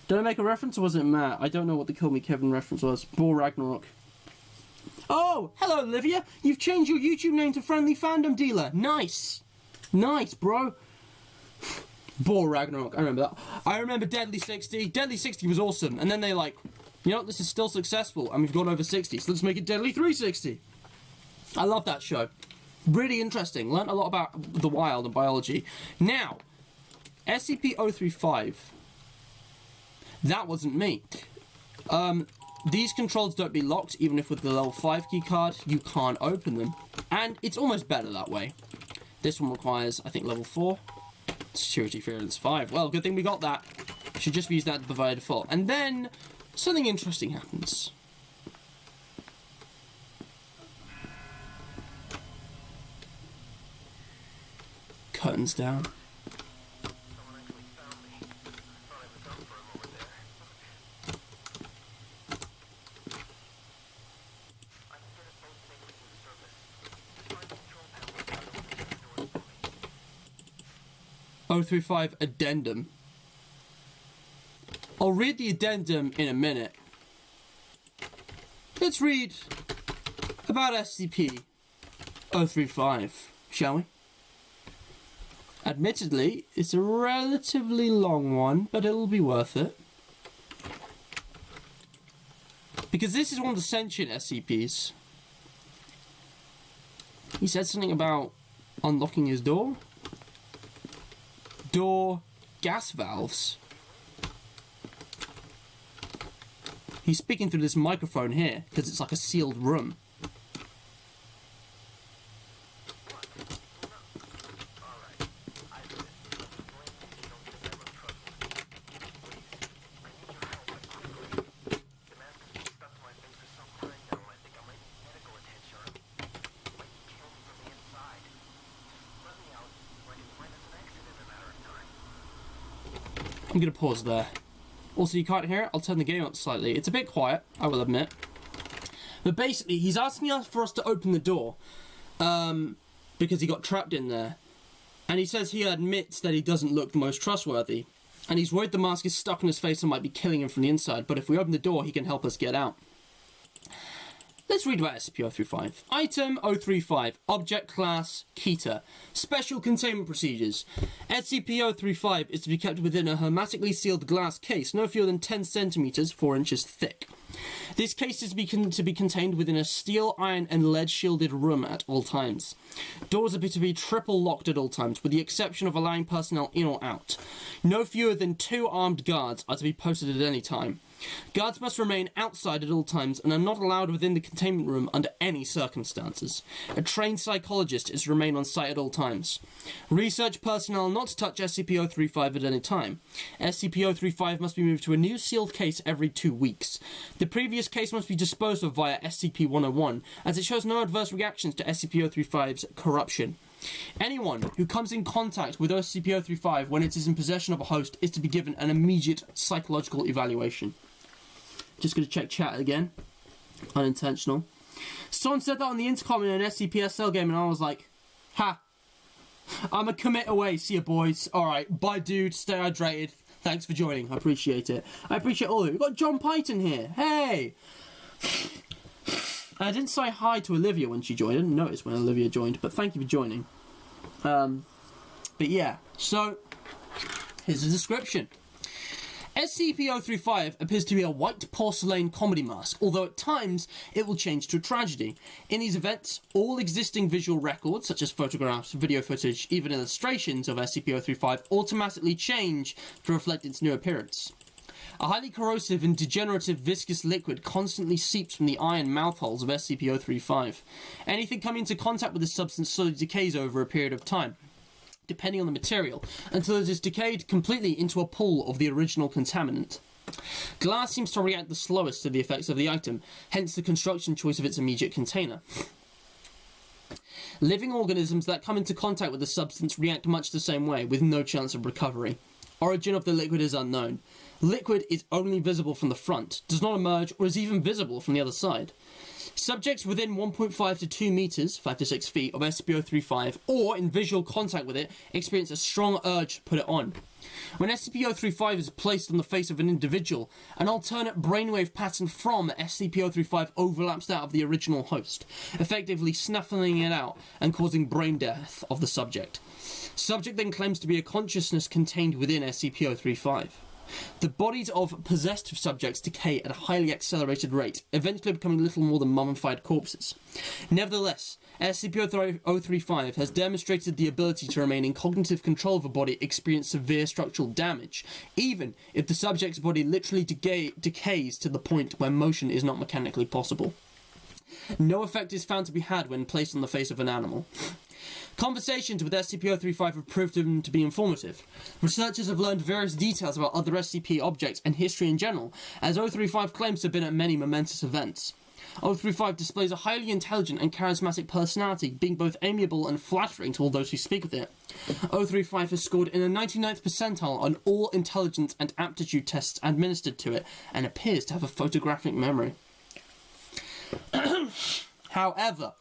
Did I make a reference or was it Matt? I don't know what the Kill Me Kevin reference was. Ball Ragnarok. Oh, hello, Olivia. You've changed your YouTube name to Friendly Fandom Dealer. Nice. Nice, bro. Ball Ragnarok. I remember that. I remember Deadly 60. Deadly 60 was awesome. And then they like, you know, this is still successful and we've gone over 60, so let's make it Deadly 360. I love that show. Really interesting. Learned a lot about the wild and biology. Now, SCP-035. That wasn't me. These controls don't be locked, even if with the level 5 key card, you can't open them. And it's almost better that way. This one requires, I think, level 4. Security clearance 5. Well, good thing we got that. Should just use that by default. And then, something interesting happens. Curtains down. O35 addendum. I'll read the addendum in a minute. Let's read about SCP-035, shall we? Admittedly, it's a relatively long one, but it'll be worth it. Because this is one of the sentient SCPs. He said something about unlocking his door. Door gas valves. He's speaking through this microphone here, because it's like a sealed room. I'm going to pause there. Also, you can't hear it. I'll turn the game up slightly. It's a bit quiet, I will admit. But basically, he's asking us for us to open the door. Because he got trapped in there. And he says he admits that he doesn't look the most trustworthy. And he's worried the mask is stuck on his face and might be killing him from the inside. But if we open the door, he can help us get out. Let's read about SCP-035. Item 035. Object Class Keter. Special Containment Procedures. SCP-035 is to be kept within a hermetically sealed glass case no fewer than 10 centimeters, 4 inches thick. This case is to be contained within a steel, iron, and lead-shielded room at all times. Doors are to be triple locked at all times, with the exception of allowing personnel in or out. No fewer than 2 armed guards are to be posted at any time. Guards must remain outside at all times and are not allowed within the containment room under any circumstances. A trained psychologist is to remain on site at all times. Research personnel not to touch SCP-035 at any time. SCP-035 must be moved to a new sealed case every 2 weeks. The previous case must be disposed of via SCP-101, as it shows no adverse reactions to SCP-035's corruption. Anyone who comes in contact with SCP-035 when it is in possession of a host is to be given an immediate psychological evaluation. Just going to check chat again. Unintentional. Someone said that on the intercom in an SCP-SL game and I was like, ha. I'm a commit away. See ya, boys. Alright, bye, dude. Stay hydrated. Thanks for joining. I appreciate it. I appreciate all of you. We've got John Python here. Hey! I didn't say hi to Olivia when she joined. I didn't notice when Olivia joined, but thank you for joining. But yeah, so here's the description. SCP-035 appears to be a white porcelain comedy mask, although at times it will change to a tragedy. In these events, all existing visual records, such as photographs, video footage, even illustrations of SCP-035, automatically change to reflect its new appearance. A highly corrosive and degenerative viscous liquid constantly seeps from the eye and mouth holes of SCP-035. Anything coming into contact with this substance slowly decays over a period of time, depending on the material, until it is decayed completely into a pool of the original contaminant. Glass seems to react the slowest to the effects of the item, hence the construction choice of its immediate container. Living organisms that come into contact with the substance react much the same way, with no chance of recovery. Origin of the liquid is unknown. Liquid is only visible from the front, does not emerge, or is even visible from the other side. Subjects within 1.5 to 2 meters, 5 to 6 feet, of SCP-035, or in visual contact with it, experience a strong urge to put it on. When SCP-035 is placed on the face of an individual, an alternate brainwave pattern from SCP-035 overlaps that of the original host, effectively snuffing it out and causing brain death of the subject. Subject then claims to be a consciousness contained within SCP-035. The bodies of possessed subjects decay at a highly accelerated rate, eventually becoming little more than mummified corpses. Nevertheless, SCP-035 has demonstrated the ability to remain in cognitive control of a body experience severe structural damage, even if the subject's body literally decays to the point where motion is not mechanically possible. No effect is found to be had when placed on the face of an animal. Conversations with SCP-035 have proved them to be informative. Researchers have learned various details about other SCP objects and history in general, as 035 claims to have been at many momentous events. 035 displays a highly intelligent and charismatic personality, being both amiable and flattering to all those who speak with it. 035 has scored in the 99th percentile on all intelligence and aptitude tests administered to it, and appears to have a photographic memory. However,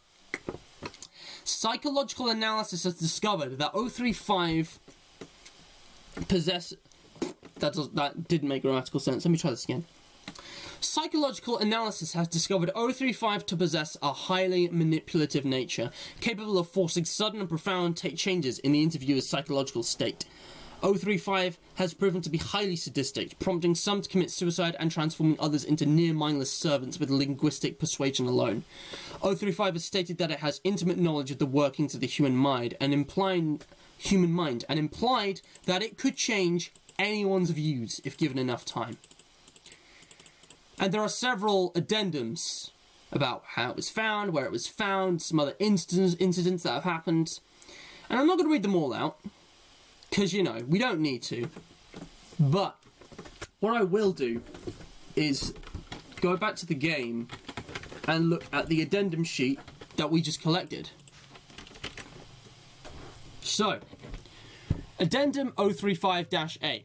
psychological analysis has discovered that 035 possess... That didn't make grammatical sense. Let me try this again. Psychological analysis has discovered 035 to possess a highly manipulative nature, capable of forcing sudden and profound changes in the interviewer's psychological state. 035 has proven to be highly sadistic, prompting some to commit suicide and transforming others into near-mindless servants with linguistic persuasion alone. 035 has stated that it has intimate knowledge of the workings of the human mind and implied that it could change anyone's views if given enough time. And there are several addendums about how it was found, where it was found, some other incidents that have happened. And I'm not going to read them all out, because, you know, we don't need to. But what I will do is go back to the game and look at the addendum sheet that we just collected. So, Addendum 035-A.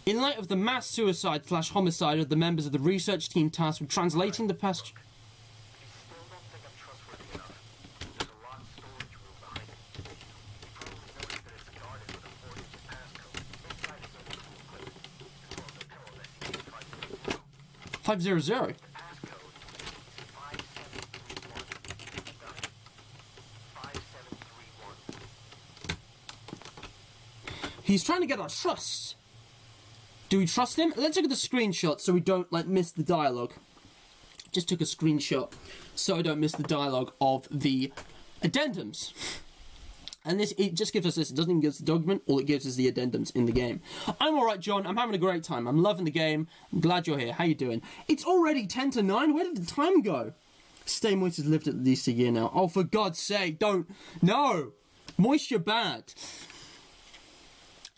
In light of the mass suicide/homicide of the members of the research team tasked with translating the passage... .500. He's trying to get our trust. Do we trust him? Let's look at the screenshot so we don't, miss the dialogue. Just took a screenshot so I don't miss the dialogue of the addendums. And it just gives us this. It doesn't even give us the document. All it gives is the addendums in the game. I'm alright, John. I'm having a great time. I'm loving the game. I'm glad you're here. How you doing? It's already 10 to 9. Where did the time go? Stay Moist has lived at least a year now. Oh, for God's sake, don't. No! Moisture bad.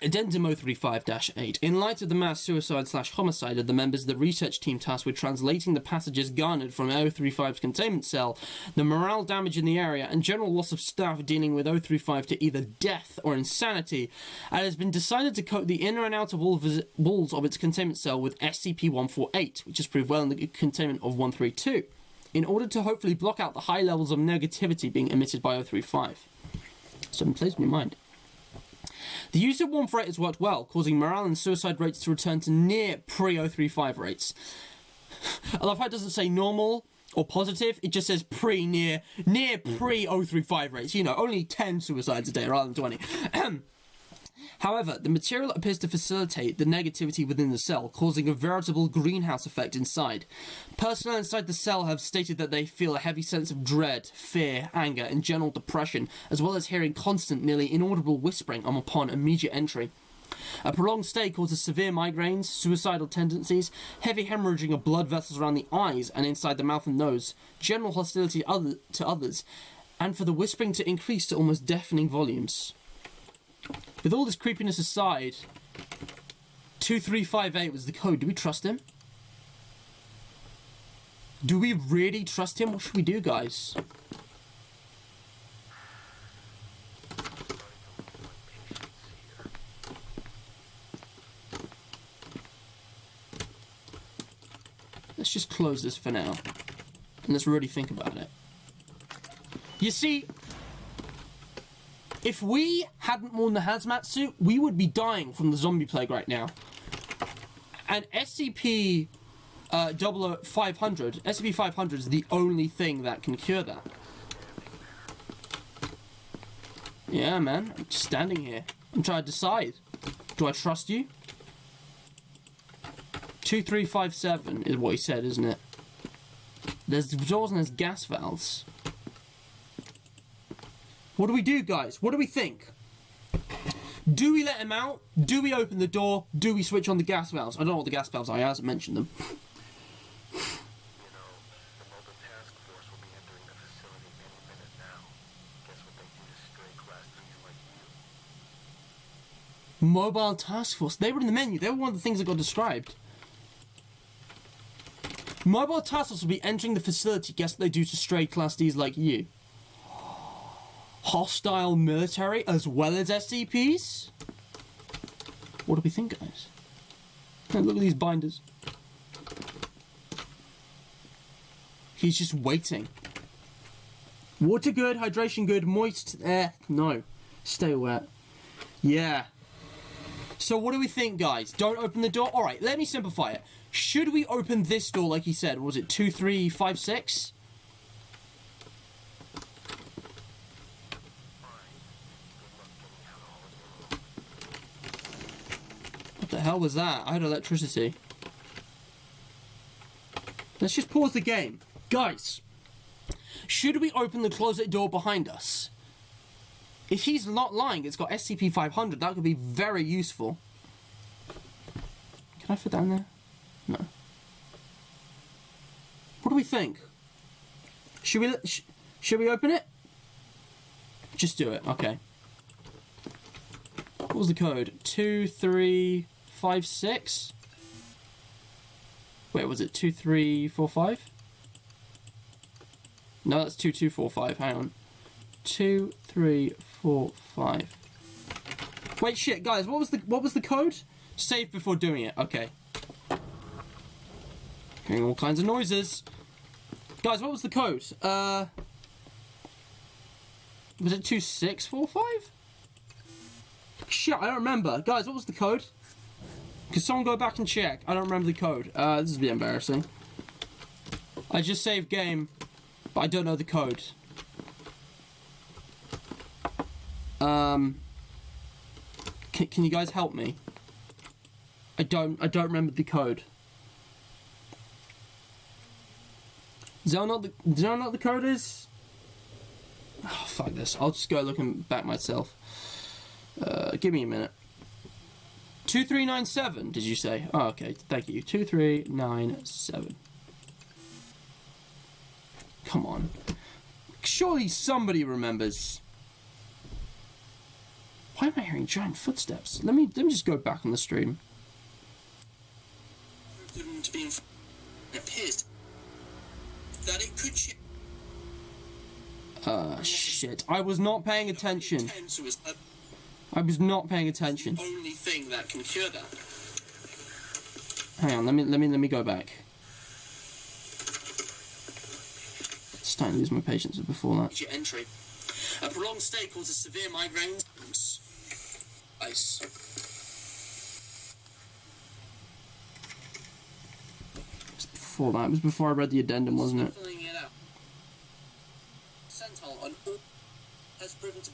Addendum 035-8. In light of the mass suicide/homicide of the members of the research team tasked with translating the passages garnered from 035's containment cell, the morale damage in the area, and general loss of staff dealing with 035 to either death or insanity, it has been decided to coat the inner and outer walls of its containment cell with SCP-148, which has proved well in the containment of 132, in order to hopefully block out the high levels of negativity being emitted by 035. So it plays in your mind. The use of 148 has worked well, causing morale and suicide rates to return to near pre-035 rates. I love how it doesn't say normal or positive, it just says near pre-035 rates. You know, only 10 suicides a day rather than 20. However, the material appears to facilitate the negativity within the cell, causing a veritable greenhouse effect inside. Personnel inside the cell have stated that they feel a heavy sense of dread, fear, anger, and general depression, as well as hearing constant, nearly inaudible whispering upon immediate entry. A prolonged stay causes severe migraines, suicidal tendencies, heavy hemorrhaging of blood vessels around the eyes and inside the mouth and nose, general hostility to others, and for the whispering to increase to almost deafening volumes. With all this creepiness aside, 2358 was the code. Do we trust him? Do we really trust him? What should we do, guys? Let's just close this for now. And let's really think about it. You see, if we hadn't worn the hazmat suit, we would be dying from the zombie plague right now. And SCP 500 is the only thing that can cure that. Yeah, man, I'm just standing here. I'm trying to decide. Do I trust you? 2357 is what he said, isn't it? There's doors and there's gas valves. What do we do, guys? What do we think? Do we let him out? Do we open the door? Do we switch on the gas valves? I don't know what the gas valves are. He hasn't mentioned them. Mobile task force. They were in the menu. They were one of the things that got described. Mobile task force will be entering the facility. Guess what they do to stray class Ds like you? Hostile military as well as SCPs? What do we think, guys? Hey, look at these binders. He's just waiting. Water good, hydration good, moist. No. Stay wet. Yeah. So what do we think, guys? Don't open the door? Alright, let me simplify it. Should we open this door like he said? Was it 2356? What the hell was that? I had electricity. Let's just pause the game. Guys, should we open the closet door behind us? If he's not lying, it's got SCP-500. That could be very useful. Can I fit that in there? No. What do we think? Should we open it? Just do it. Okay. What was the code? 2356? Wait, was it 2345? No, that's 2245. Hang on. 2345. Wait, shit, guys. What was the code? Save before doing it. Okay. Hearing all kinds of noises. Guys, what was the code? Was it 2645? Shit, I don't remember. Guys, what was the code? Could someone go back and check? I don't remember the code. This is a bit embarrassing. I just saved game, but I don't know the code. Can you guys help me? I don't remember the code. Do you know what the code is? Oh, fuck this. I'll just go looking back myself. Give me a minute. 2397, did you say? Oh, okay. Thank you. 2397. Come on. Surely somebody remembers. Why am I hearing giant footsteps? Let me just go back on the stream. It appears that it could. Shit. I was not paying attention. I was not paying attention. The only thing that can cure that. Hang on, let me go back. Starting to lose my patience before that. Entry. A prolonged stay causes severe migraines. Ice. Before that, it was before I read the addendum, wasn't it?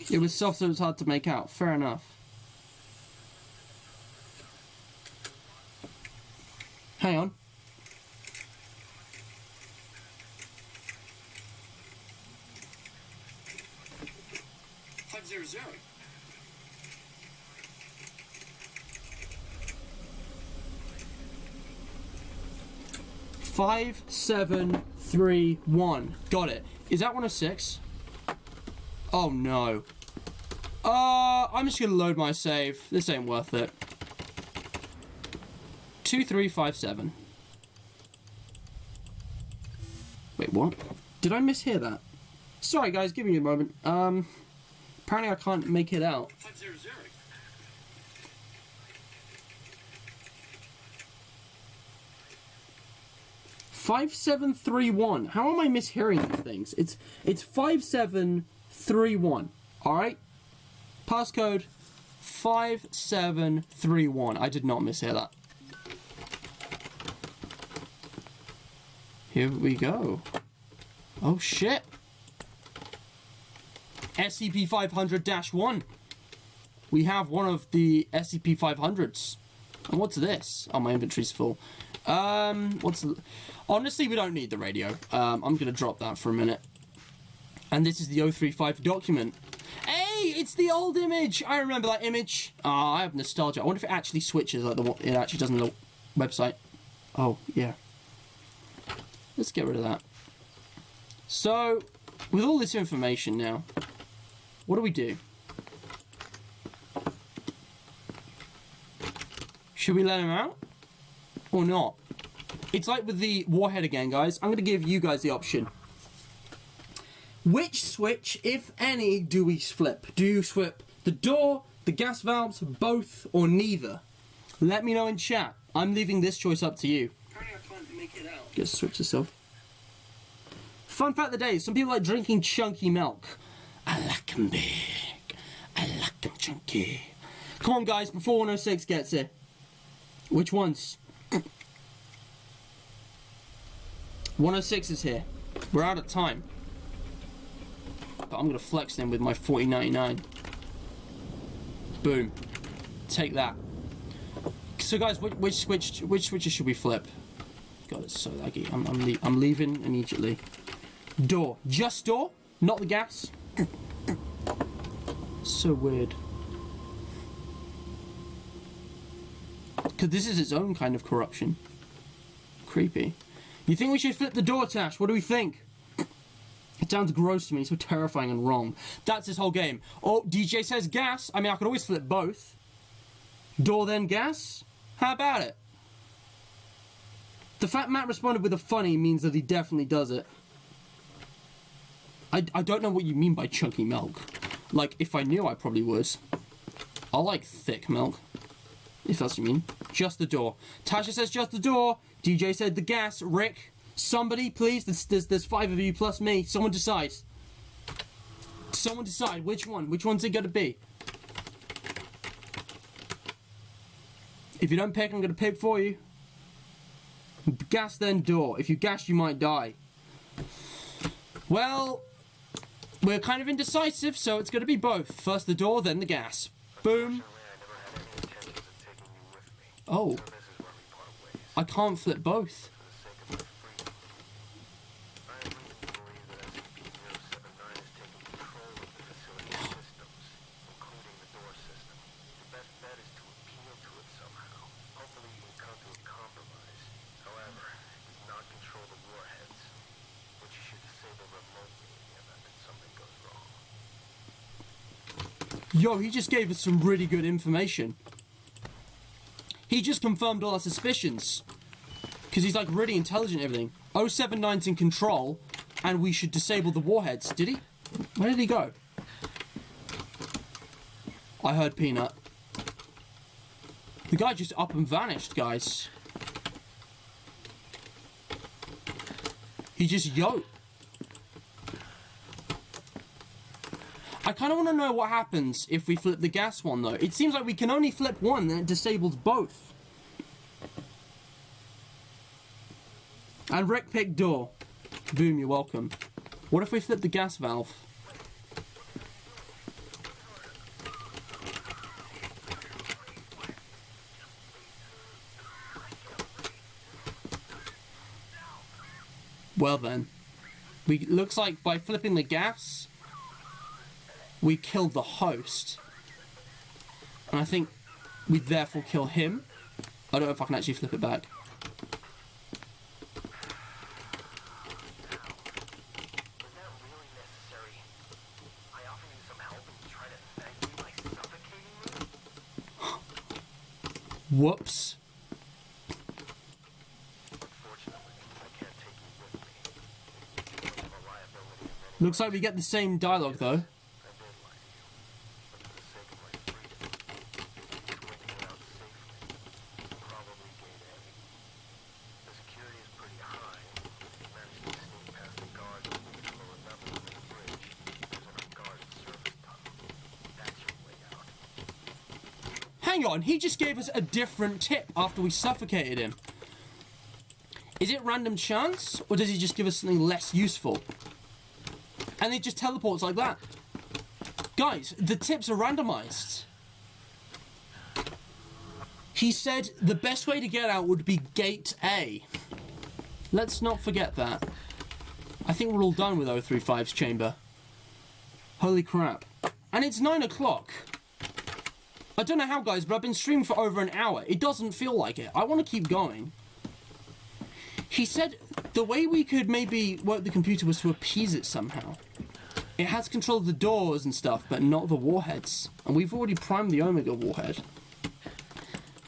It was soft, so it was hard to make out. Fair enough. Hang on. .500. 5731. Got it. Is that 106? Oh no. I'm just gonna load my save. This ain't worth it. 2357. Wait, what? Did I mishear that? Sorry guys, give me a moment. Apparently I can't make it out. 500. 500. 5731. How am I mishearing these things? It's 5731. Alright? Passcode 5731. I did not mishear that. Here we go. Oh shit. SCP-500-1. We have one of the SCP-500s. And what's this? Oh, my inventory's full. Honestly, we don't need the radio. I'm gonna drop that for a minute. And this is the 035 document. Hey, it's the old image! I remember that image. Ah, I have nostalgia. I wonder if it actually switches like it actually does on the website. Oh, yeah. Let's get rid of that. So, with all this information now, what do we do? Should we let him out? Or not? It's like with the warhead again, guys. I'm going to give you guys the option. Which switch, if any, do we flip? Do you flip the door, the gas valves, both, or neither? Let me know in chat. I'm leaving this choice up to you. Apparently I can't make it out. Just switch yourself. Fun fact of the day, some people like drinking chunky milk. I like them big. I like them chunky. Come on, guys, before 106 gets here. Which ones? 106 is here. We're out of time. But I'm going to flex them with my 4099. Boom. Take that. So, guys, which switches should we flip? God, it's so laggy. I'm leaving immediately. Door. Just door? Not the gas? So weird. Because this is its own kind of corruption. Creepy. You think we should flip the door, Tash? What do we think? It sounds gross to me, so terrifying and wrong. That's this whole game. Oh, DJ says gas. I mean, I could always flip both. Door then gas? How about it? The fact Matt responded with a funny means that he definitely does it. I don't know what you mean by chunky milk. Like, if I knew, I probably would. I like thick milk. If that's what you mean. Just the door. Tasha says just the door. DJ said the gas. Rick, somebody, please. There's 5 of you plus me. Someone decide. Someone decide which one. Which one's it going to be? If you don't pick, I'm going to pick for you. Gas, then door. If you gas, you might die. Well, we're kind of indecisive, so it's going to be both. First the door, then the gas. Boom. Oh. I can't flip both. Yo, he just gave us some really good information. He just confirmed all our suspicions. Because he's like really intelligent and everything. 079's in control, and we should disable the warheads. Did he? Where did he go? I heard Peanut. The guy just up and vanished, guys. He just yoked. I kind of want to know what happens if we flip the gas one, though. It seems like we can only flip one, then it disables both. And Rick picked door. Boom, you're welcome. What if we flip the gas valve? Well then. Looks like by flipping the gas, we killed the host. And I think we therefore kill him. I don't know if I can actually flip it back. Whoops. Looks like we get the same dialogue though. Hang on, he just gave us a different tip after we suffocated him. Is it random chance, or does he just give us something less useful? And it just teleports like that. Guys, the tips are randomized. He said the best way to get out would be Gate A. Let's not forget that. I think we're all done with 035's chamber. Holy crap. And it's 9 o'clock. I don't know how, guys, but I've been streaming for over an hour. It doesn't feel like it. I want to keep going. He said the way we could maybe work the computer was to appease it somehow. It has control of the doors and stuff, but not the warheads. And we've already primed the Omega warhead.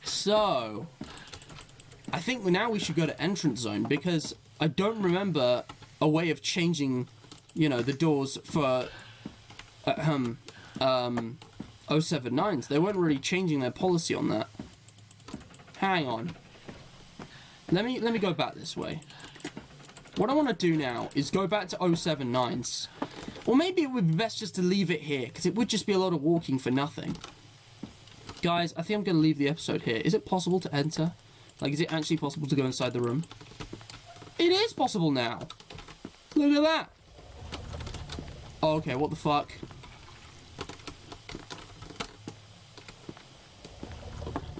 So, I think now we should go to entrance zone, because I don't remember a way of changing, you know, the doors for 079s. They weren't really changing their policy on that. Hang on. Let me go back this way. What I want to do now is go back to 079s. Or maybe it would be best just to leave it here, because it would just be a lot of walking for nothing. Guys, I think I'm going to leave the episode here. Is it possible to enter? Like, is it actually possible to go inside the room? It is possible now. Look at that. Oh, okay, what the fuck?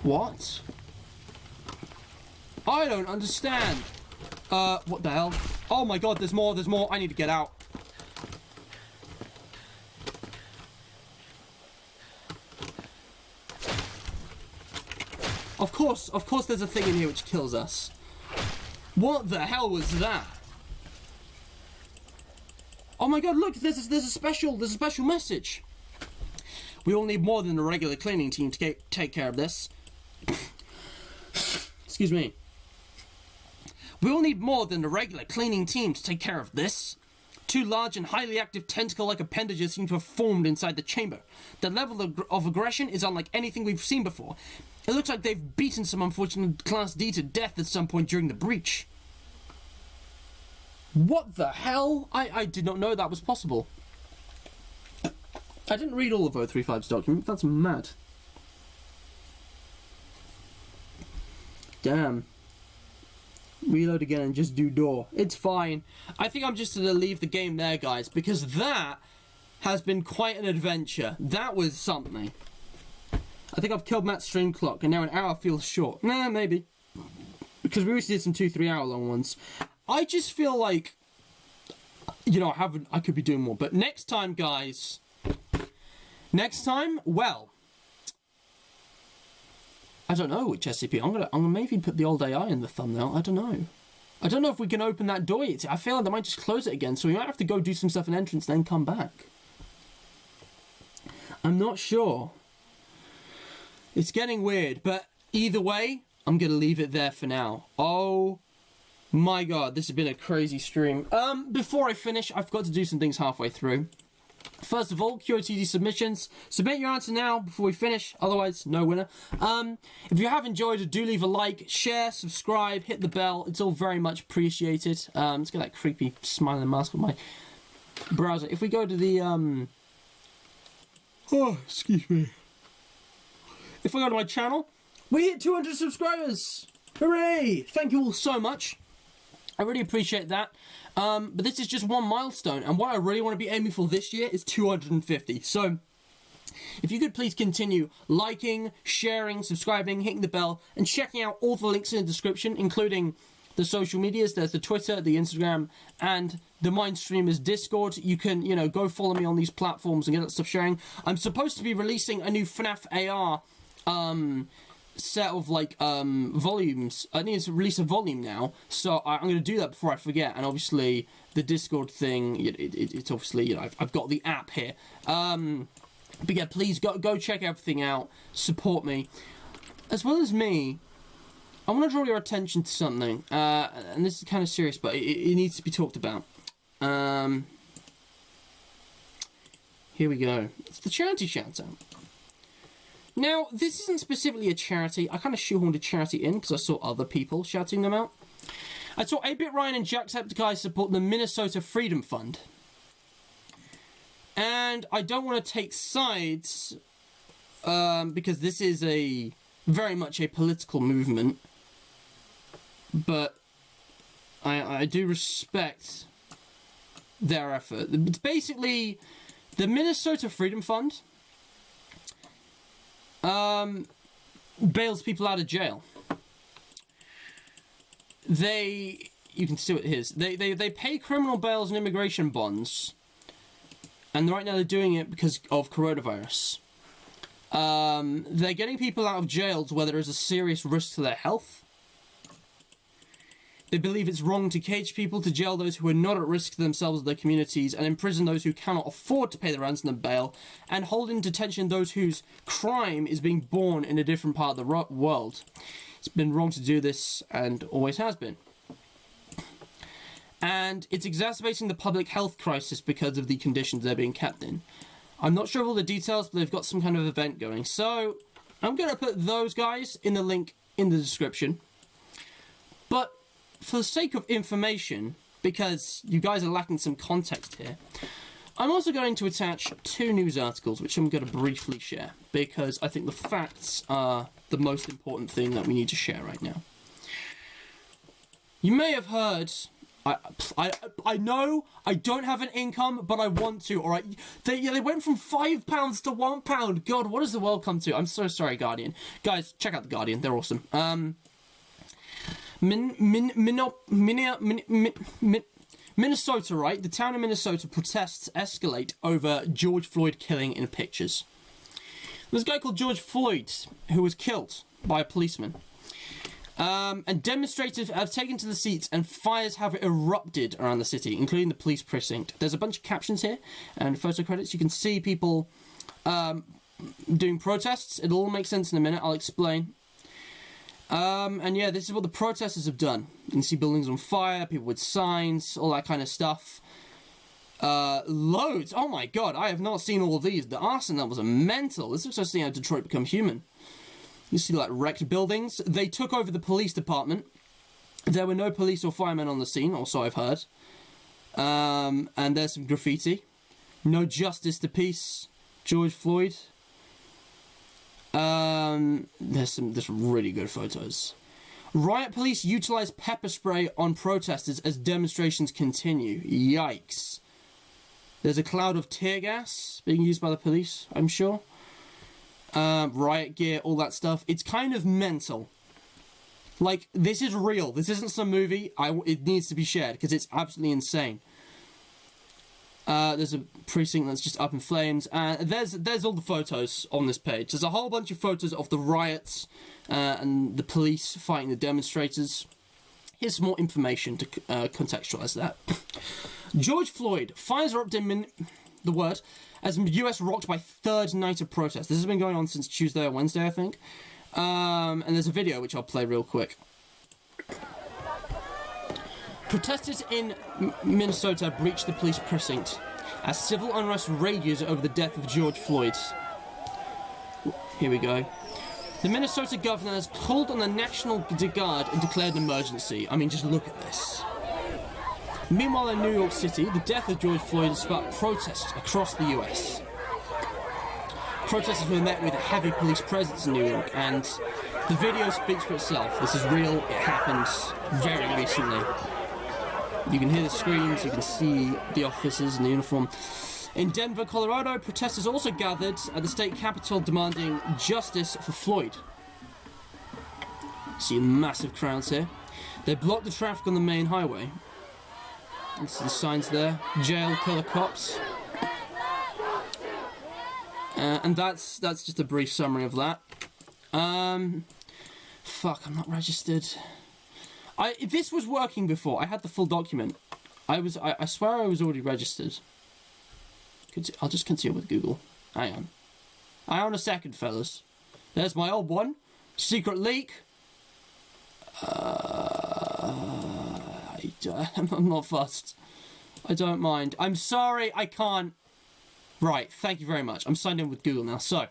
What? I don't understand. What the hell? Oh my god, there's more, I need to get out. Of course there's a thing in here which kills us. What the hell was that? Oh my god, look, there's a special message. We all need more than a regular cleaning team to take care of this. Excuse me. We all need more than a regular cleaning team to take care of this. Two large and highly active tentacle-like appendages seem to have formed inside the chamber. The level of aggression is unlike anything we've seen before. It looks like they've beaten some unfortunate Class D to death at some point during the breach. What the hell? I did not know that was possible. I didn't read all of 035's document. That's mad. Damn. Reload again and just do door. It's fine. I think I'm just going to leave the game there, guys, because that has been quite an adventure. That was something. I think I've killed Matt's stream clock, and now an hour feels short. Nah, maybe. Because we recently did some 2-3 hour long ones. I just feel like, you know, I could be doing more. But next time, guys, well, I don't know which SCP. I'm gonna maybe put the old AI in the thumbnail. I don't know. I don't know if we can open that door yet. I feel like they might just close it again, so we might have to go do some stuff in entrance, then come back. I'm not sure. It's getting weird, but either way, I'm gonna leave it there for now. Oh my god, this has been a crazy stream. Before I finish, I've got to do some things halfway through. First of all, QOTD submissions. Submit your answer now before we finish, otherwise no winner. If you have enjoyed it, do leave a like, share, subscribe, hit the bell. It's all very much appreciated. Let's get that creepy smiling mask on my browser. If we go to the oh, excuse me. If I go to my channel, we hit 200 subscribers! Hooray! Thank you all so much. I really appreciate that. But this is just one milestone, and what I really want to be aiming for this year is 250. So, if you could please continue liking, sharing, subscribing, hitting the bell, and checking out all the links in the description, including the social medias. There's the Twitter, the Instagram, and the Mindstreamers Discord. You can, you know, go follow me on these platforms and get that stuff sharing. I'm supposed to be releasing a new FNAF AR set of like volumes. I need to release a volume now, so I'm going to do that before I forget. And obviously the Discord thing, it's obviously, you know, I've got the app here. But yeah, please go check everything out, support me. As well as me, I want to draw your attention to something, and this is kind of serious, but it needs to be talked about. Here we go. It's the charity shout out. Now, this isn't specifically a charity. I kind of shoehorned a charity in because I saw other people shouting them out. I saw 8-Bit Ryan and Jacksepticeye support the Minnesota Freedom Fund. And I don't want to take sides because this is very much a political movement, but I do respect their effort. It's basically the Minnesota Freedom Fund bails people out of jail. You can see what it is. They pay criminal bails and immigration bonds, and right now they're doing it because of coronavirus. They're getting people out of jails where there is a serious risk to their health. They believe it's wrong to cage people, to jail those who are not at risk to themselves or their communities, and imprison those who cannot afford to pay the ransom and bail, and hold in detention those whose crime is being born in a different part of the world. It's been wrong to do this, and always has been. And it's exacerbating the public health crisis because of the conditions they're being kept in. I'm not sure of all the details, but they've got some kind of event going. So, I'm going to put those guys in the link in the description. But for the sake of information, because you guys are lacking some context here, I'm also going to attach 2 news articles, which I'm going to briefly share, because I think the facts are the most important thing that we need to share right now. You may have heard... I know I don't have an income, but I want to, alright? They went from £5 to £1. God, what does the world come to? I'm so sorry, Guardian. Guys, check out the Guardian. They're awesome. Minnesota, right? The town of Minnesota protests escalate over George Floyd killing in pictures. There's a guy called George Floyd who was killed by a policeman. And demonstrators have taken to the streets and fires have erupted around the city, including the police precinct. There's a bunch of captions here and photo credits. You can see people doing protests. It'll all make sense in a minute. I'll explain. And yeah, this is what the protesters have done. You can see buildings on fire, people with signs, all that kind of stuff. Loads. Oh my god, I have not seen all of these. The arson levels are mental. This looks like something out of Detroit Become Human. You see, like, wrecked buildings. They took over the police department. There were no police or firemen on the scene, or so I've heard. And there's some graffiti. No justice to peace. George Floyd. There's some really good photos. Riot police utilize pepper spray on protesters as demonstrations continue. Yikes. There's a cloud of tear gas being used by the police, I'm sure. Riot gear, all that stuff. It's kind of mental. Like, this is real. This isn't some movie. It needs to be shared because it's absolutely insane. There's a precinct that's just up in flames. There's all the photos on this page. There's a whole bunch of photos of the riots and the police fighting the demonstrators. Here's some more information to contextualize that. George Floyd. Fires erupt in the word as the US rocked by third night of protest. This has been going on since Tuesday or Wednesday, I think. And there's a video which I'll play real quick. Protesters in Minnesota breached the police precinct as civil unrest rages over the death of George Floyd. Here we go. The Minnesota governor has called on the National Guard and declared an emergency. I mean, just look at this. Meanwhile, in New York City, the death of George Floyd has sparked protests across the US. Protesters were met with a heavy police presence in New York, and the video speaks for itself. This is real. It happened very recently. You can hear the screams, you can see the officers in the uniform. In Denver, Colorado, protesters also gathered at the state capitol demanding justice for Floyd. See massive crowds here. They blocked the traffic on the main highway. You see the signs there. Jail, killer cops. And that's just a brief summary of that. Fuck, I'm not registered. This was working before. I had the full document. I swear I was already registered. I'll just continue with Google. Hang on. Hang on a second, fellas. There's my old one. Secret leak. I'm not fussed. I don't mind. I'm sorry, I can't. Right, thank you very much. I'm signed in with Google now. So,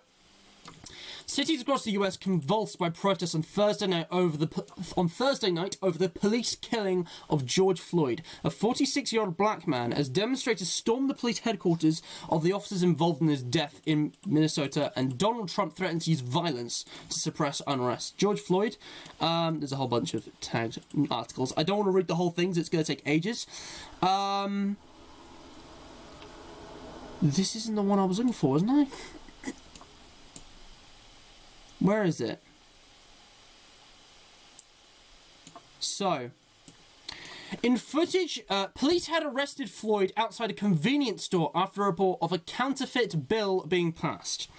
Cities across the US convulsed by protests on Thursday night over the police killing of George Floyd. A 46-year-old black man, as demonstrators stormed the police headquarters of the officers involved in his death in Minnesota, and Donald Trump threatened to use violence to suppress unrest. George Floyd, there's a whole bunch of tagged articles. I don't want to read the whole thing, it's going to take ages. This isn't the one I was looking for, isn't I? Where is it? So, in footage, police had arrested Floyd outside a convenience store after a report of a counterfeit bill being passed.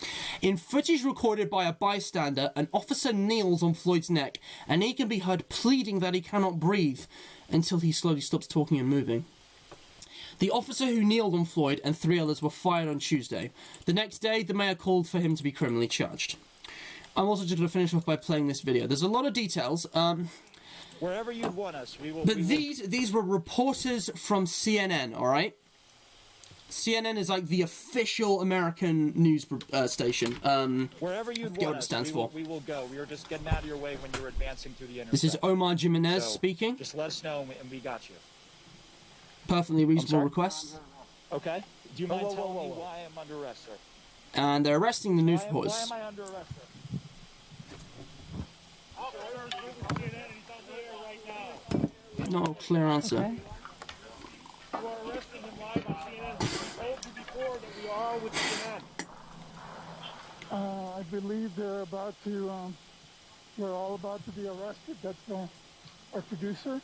In footage recorded by a bystander, an officer kneels on Floyd's neck, and he can be heard pleading that he cannot breathe until he slowly stops talking and moving. The officer who kneeled on Floyd and 3 others were fired on Tuesday. The next day, the mayor called for him to be criminally charged. I'm also just going to finish off by playing this video. There's a lot of details. Wherever you want us, we will. But these were reporters from CNN, all right? CNN is like the official American news station. Wherever you want us, we will go. We were just getting out of your way when you were advancing through the intersection. This is Omar Jimenez speaking. Just let us know, and we got you. Perfectly reasonable request. Okay. Do you mind telling me why I'm under arrest, sir? And they're arresting the news reporters. Why am I under arrest, sir? No clear answer. Okay. You are arresting him live on CNN. We told you before that we are with CNN. I believe they're about to, we're all about to be arrested. That's our producer.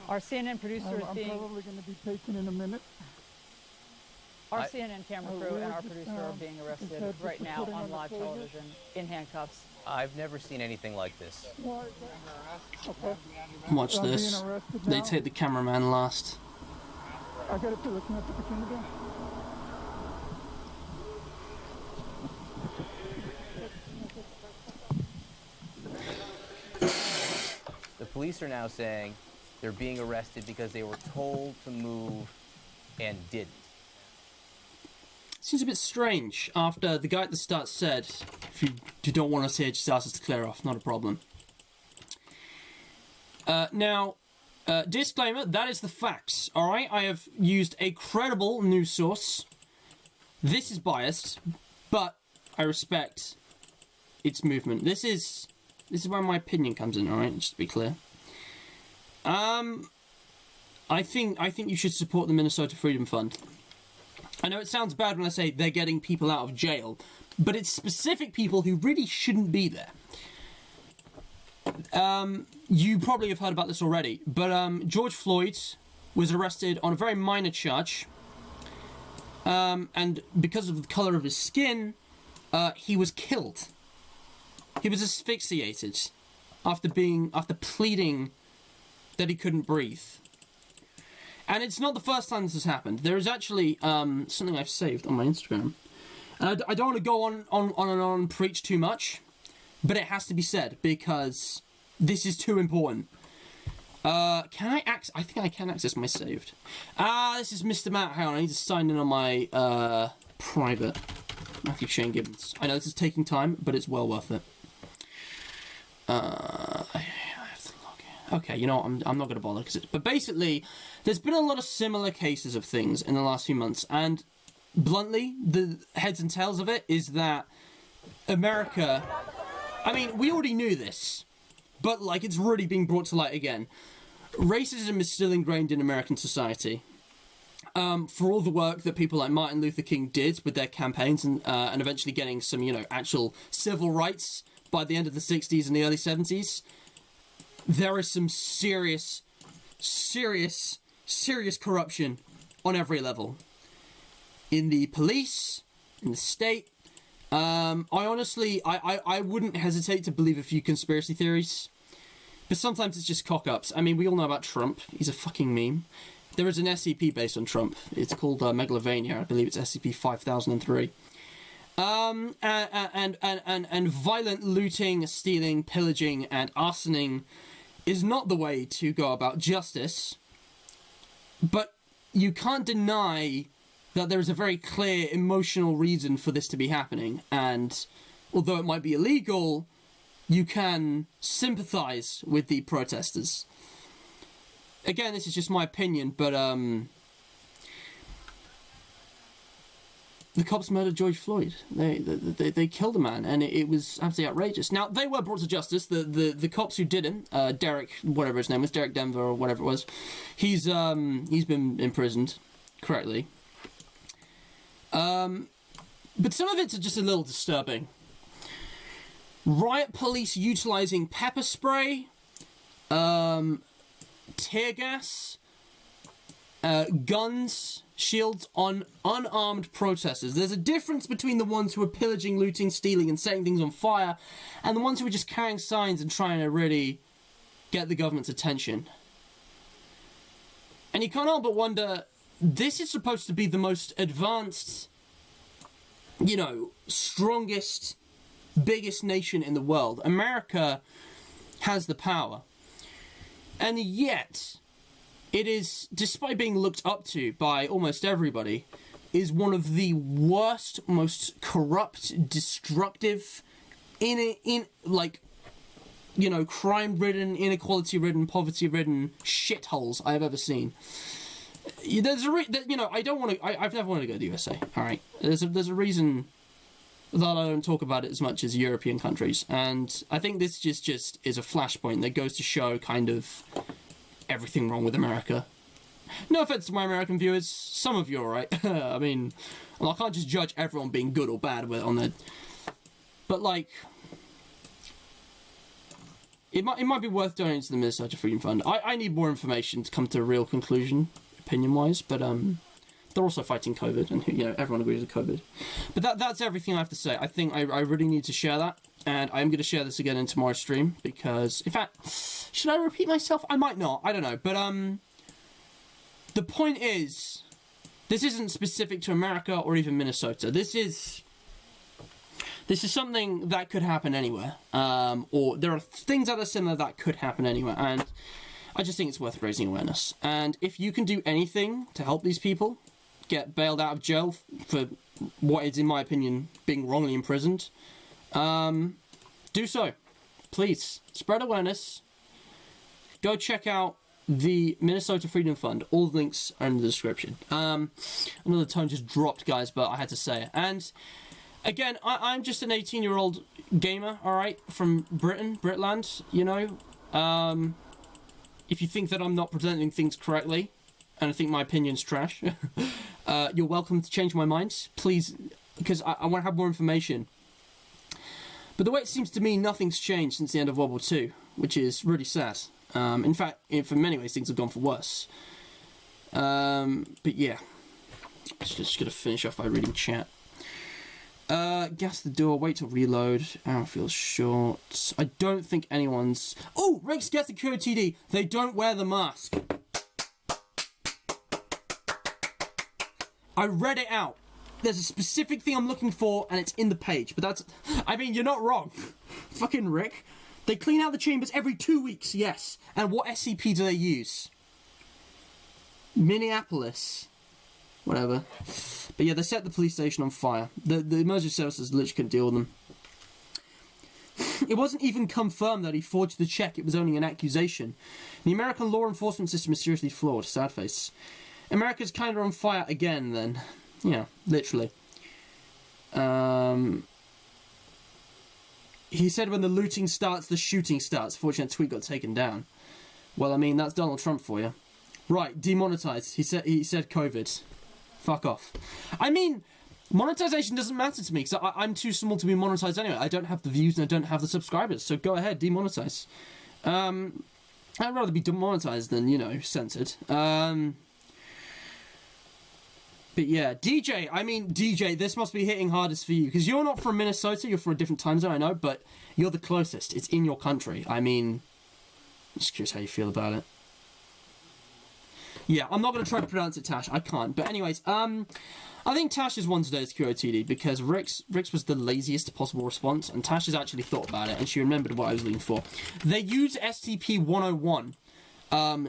Our CNN producer is being... I'm probably going to be taken in a minute. Our CNN camera crew and our producer are being arrested right now on live television in handcuffs. I've never seen anything like this. Okay. Watch this. They take the cameraman last. I got to look at the camera. The police are now saying they're being arrested because they were told to move and didn't. Seems a bit strange after the guy at the start said, if you don't want us here, just ask us to clear off, not a problem. Now, disclaimer, that is the facts, alright? I have used a credible news source. This is biased, but I respect its movement. This is where my opinion comes in, alright? Just to be clear. I think you should support the Minnesota Freedom Fund. I know it sounds bad when I say they're getting people out of jail, but it's specific people who really shouldn't be there. You probably have heard about this already, but George Floyd was arrested on a very minor charge, and because of the colour of his skin, he was killed. He was asphyxiated after pleading that he couldn't breathe. And it's not the first time this has happened. There is actually something I've saved on my Instagram. And I don't want to go on and on and preach too much, but it has to be said because this is too important. I think I can access my saved. This is Mr. Matt. Hang on, I need to sign in on my private. Matthew Shane Gibbons. I know this is taking time, but it's well worth it. I have to log in. Okay, you know what? I'm not going to bother. But basically, there's been a lot of similar cases of things in the last few months, and bluntly, the heads and tails of it is that America... I mean, we already knew this, but, like, it's really being brought to light again. Racism is still ingrained in American society. For all the work that people like Martin Luther King did with their campaigns and eventually getting some, actual civil rights by the end of the 60s and the early 70s, there is some serious corruption on every level. In the police, in the state. I honestly wouldn't hesitate to believe a few conspiracy theories. But sometimes it's just cock-ups. I mean, we all know about Trump. He's a fucking meme. There is an SCP based on Trump. It's called Megalovania. I believe it's SCP 5003. And violent looting, stealing, pillaging, and arsoning is not the way to go about justice. But you can't deny that there is a very clear emotional reason for this to be happening, and although it might be illegal, you can sympathize with the protesters. Again, this is just my opinion, but the cops murdered George Floyd. They killed a man, and it was absolutely outrageous. Now, they were brought to justice. The cops who didn't, Derek, whatever his name was, Derek Denver or whatever it was, he's been imprisoned correctly. But some of it's just a little disturbing. Riot police utilizing pepper spray, tear gas, guns, shields on unarmed protesters. There's a difference between the ones who are pillaging, looting, stealing, and setting things on fire, and the ones who are just carrying signs and trying to really get the government's attention. And you can't help but wonder, this is supposed to be the most advanced, you know, strongest, biggest nation in the world. America has the power. And yet, it is, despite being looked up to by almost everybody, is one of the worst, most corrupt, destructive, crime-ridden, inequality-ridden, poverty-ridden shitholes I have ever seen. There's I've never wanted to go to the USA, alright? There's a reason that I don't talk about it as much as European countries, and I think this just is a flashpoint that goes to show kind of everything wrong with America. No offense to my American viewers, some of you are alright. I mean, I can't just judge everyone being good or bad on their... But, like... It might be worth donating to the Minnesota Freedom Fund. I need more information to come to a real conclusion, opinion-wise, but, they're also fighting COVID, and, you know, everyone agrees with COVID. But that's everything I have to say. I think I really need to share that, and I'm going to share this again in tomorrow's stream, because, in fact, should I repeat myself? I might not, I don't know, but, the point is, this isn't specific to America or even Minnesota. This is something that could happen anywhere, or there are things that are similar that could happen anywhere, and I just think it's worth raising awareness. And if you can do anything to help these people get bailed out of jail for what is, in my opinion, being wrongly imprisoned, do so. Please, spread awareness. Go check out the Minnesota Freedom Fund. All the links are in the description. Another tone just dropped, guys, but I had to say it. And again, I'm just an 18-year-old gamer, alright, from Britland, you know. If you think that I'm not presenting things correctly, and I think my opinion's trash, you're welcome to change my mind, please, because I want to have more information. But the way it seems to me, nothing's changed since the end of World War II, which is really sad. In fact, for many ways, things have gone for worse. But yeah, just gonna finish off by reading chat. Gas the door, wait to reload. Arrow feels short. I don't think anyone's... Oh, Rex gets the QOTD. They don't wear the mask. I read it out. There's a specific thing I'm looking for, and it's in the page. But that's... I mean, you're not wrong. Fucking Rick. They clean out the chambers every 2 weeks, yes. And what SCP do they use? Minneapolis. Whatever. But yeah, they set the police station on fire. The emergency services literally couldn't deal with them. It wasn't even confirmed that he forged the check. It was only an accusation. The American law enforcement system is seriously flawed. Sad face. America's kind of on fire again, then. Yeah, literally. He said when the looting starts, the shooting starts. Fortunately, that tweet got taken down. Well, I mean, that's Donald Trump for you. Right, demonetized. He said COVID. Fuck off. I mean, monetization doesn't matter to me, because I'm too small to be monetized anyway. I don't have the views and I don't have the subscribers, so go ahead, demonetize. I'd rather be demonetized than, you know, censored. But yeah, DJ, this must be hitting hardest for you, because you're not from Minnesota, you're from a different time zone, I know, but you're the closest. It's in your country. I mean, I'm just curious how you feel about it. Yeah, I'm not going to try to pronounce it, Tash. I can't. But anyways, I think Tash is one today's QOTD, because Rick's was the laziest possible response, and Tash has actually thought about it, and she remembered what I was looking for. They use SCP-101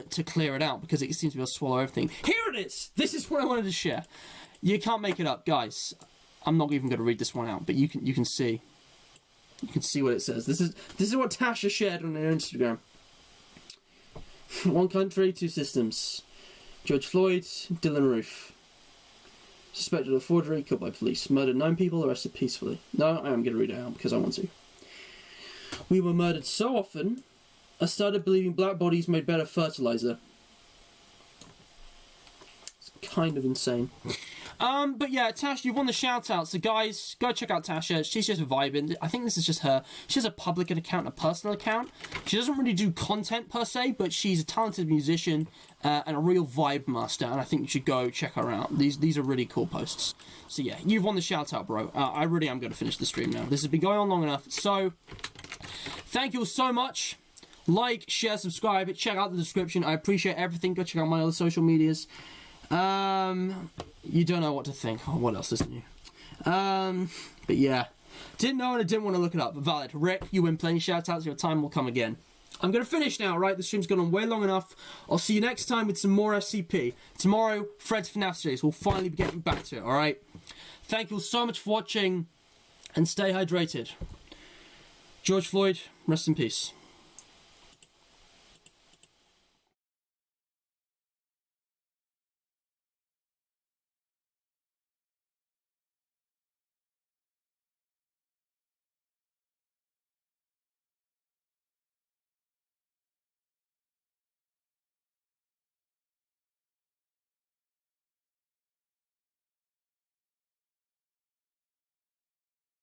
to clear it out, because it seems to be able to swallow everything. Here it is! This is what I wanted to share. You can't make it up, guys. I'm not even going to read this one out, but you can see. You can see what it says. This is what Tasha shared on her Instagram. One country, two systems. George Floyd, Dylan Roof. Suspected of forgery, killed by police. Murdered 9 people, arrested peacefully. No, I am going to read it out because I want to. We were murdered so often, I started believing black bodies made better fertilizer. It's kind of insane. But yeah, Tasha, you've won the shout out. So guys, go check out Tasha. She's just vibing. I think this is just her. She has a public account, a personal account. She doesn't really do content per se, but she's a talented musician and a real vibe master. And I think you should go check her out. These are really cool posts. So yeah, you've won the shout out, bro. I really am going to finish the stream now. This has been going on long enough. So thank you all so much. Like, share, subscribe. Check out the description. I appreciate everything. Go check out my other social medias. You don't know what to think. Oh, what else isn't you? But yeah. Didn't know and I didn't want to look it up. Valid. Rick, you win plenty shoutouts. Your time will come again. I'm going to finish now, right? The stream's gone on way long enough. I'll see you next time with some more SCP. Tomorrow, Fred's FNAF series. We'll finally be getting back to it, alright? Thank you all so much for watching. And stay hydrated. George Floyd, rest in peace.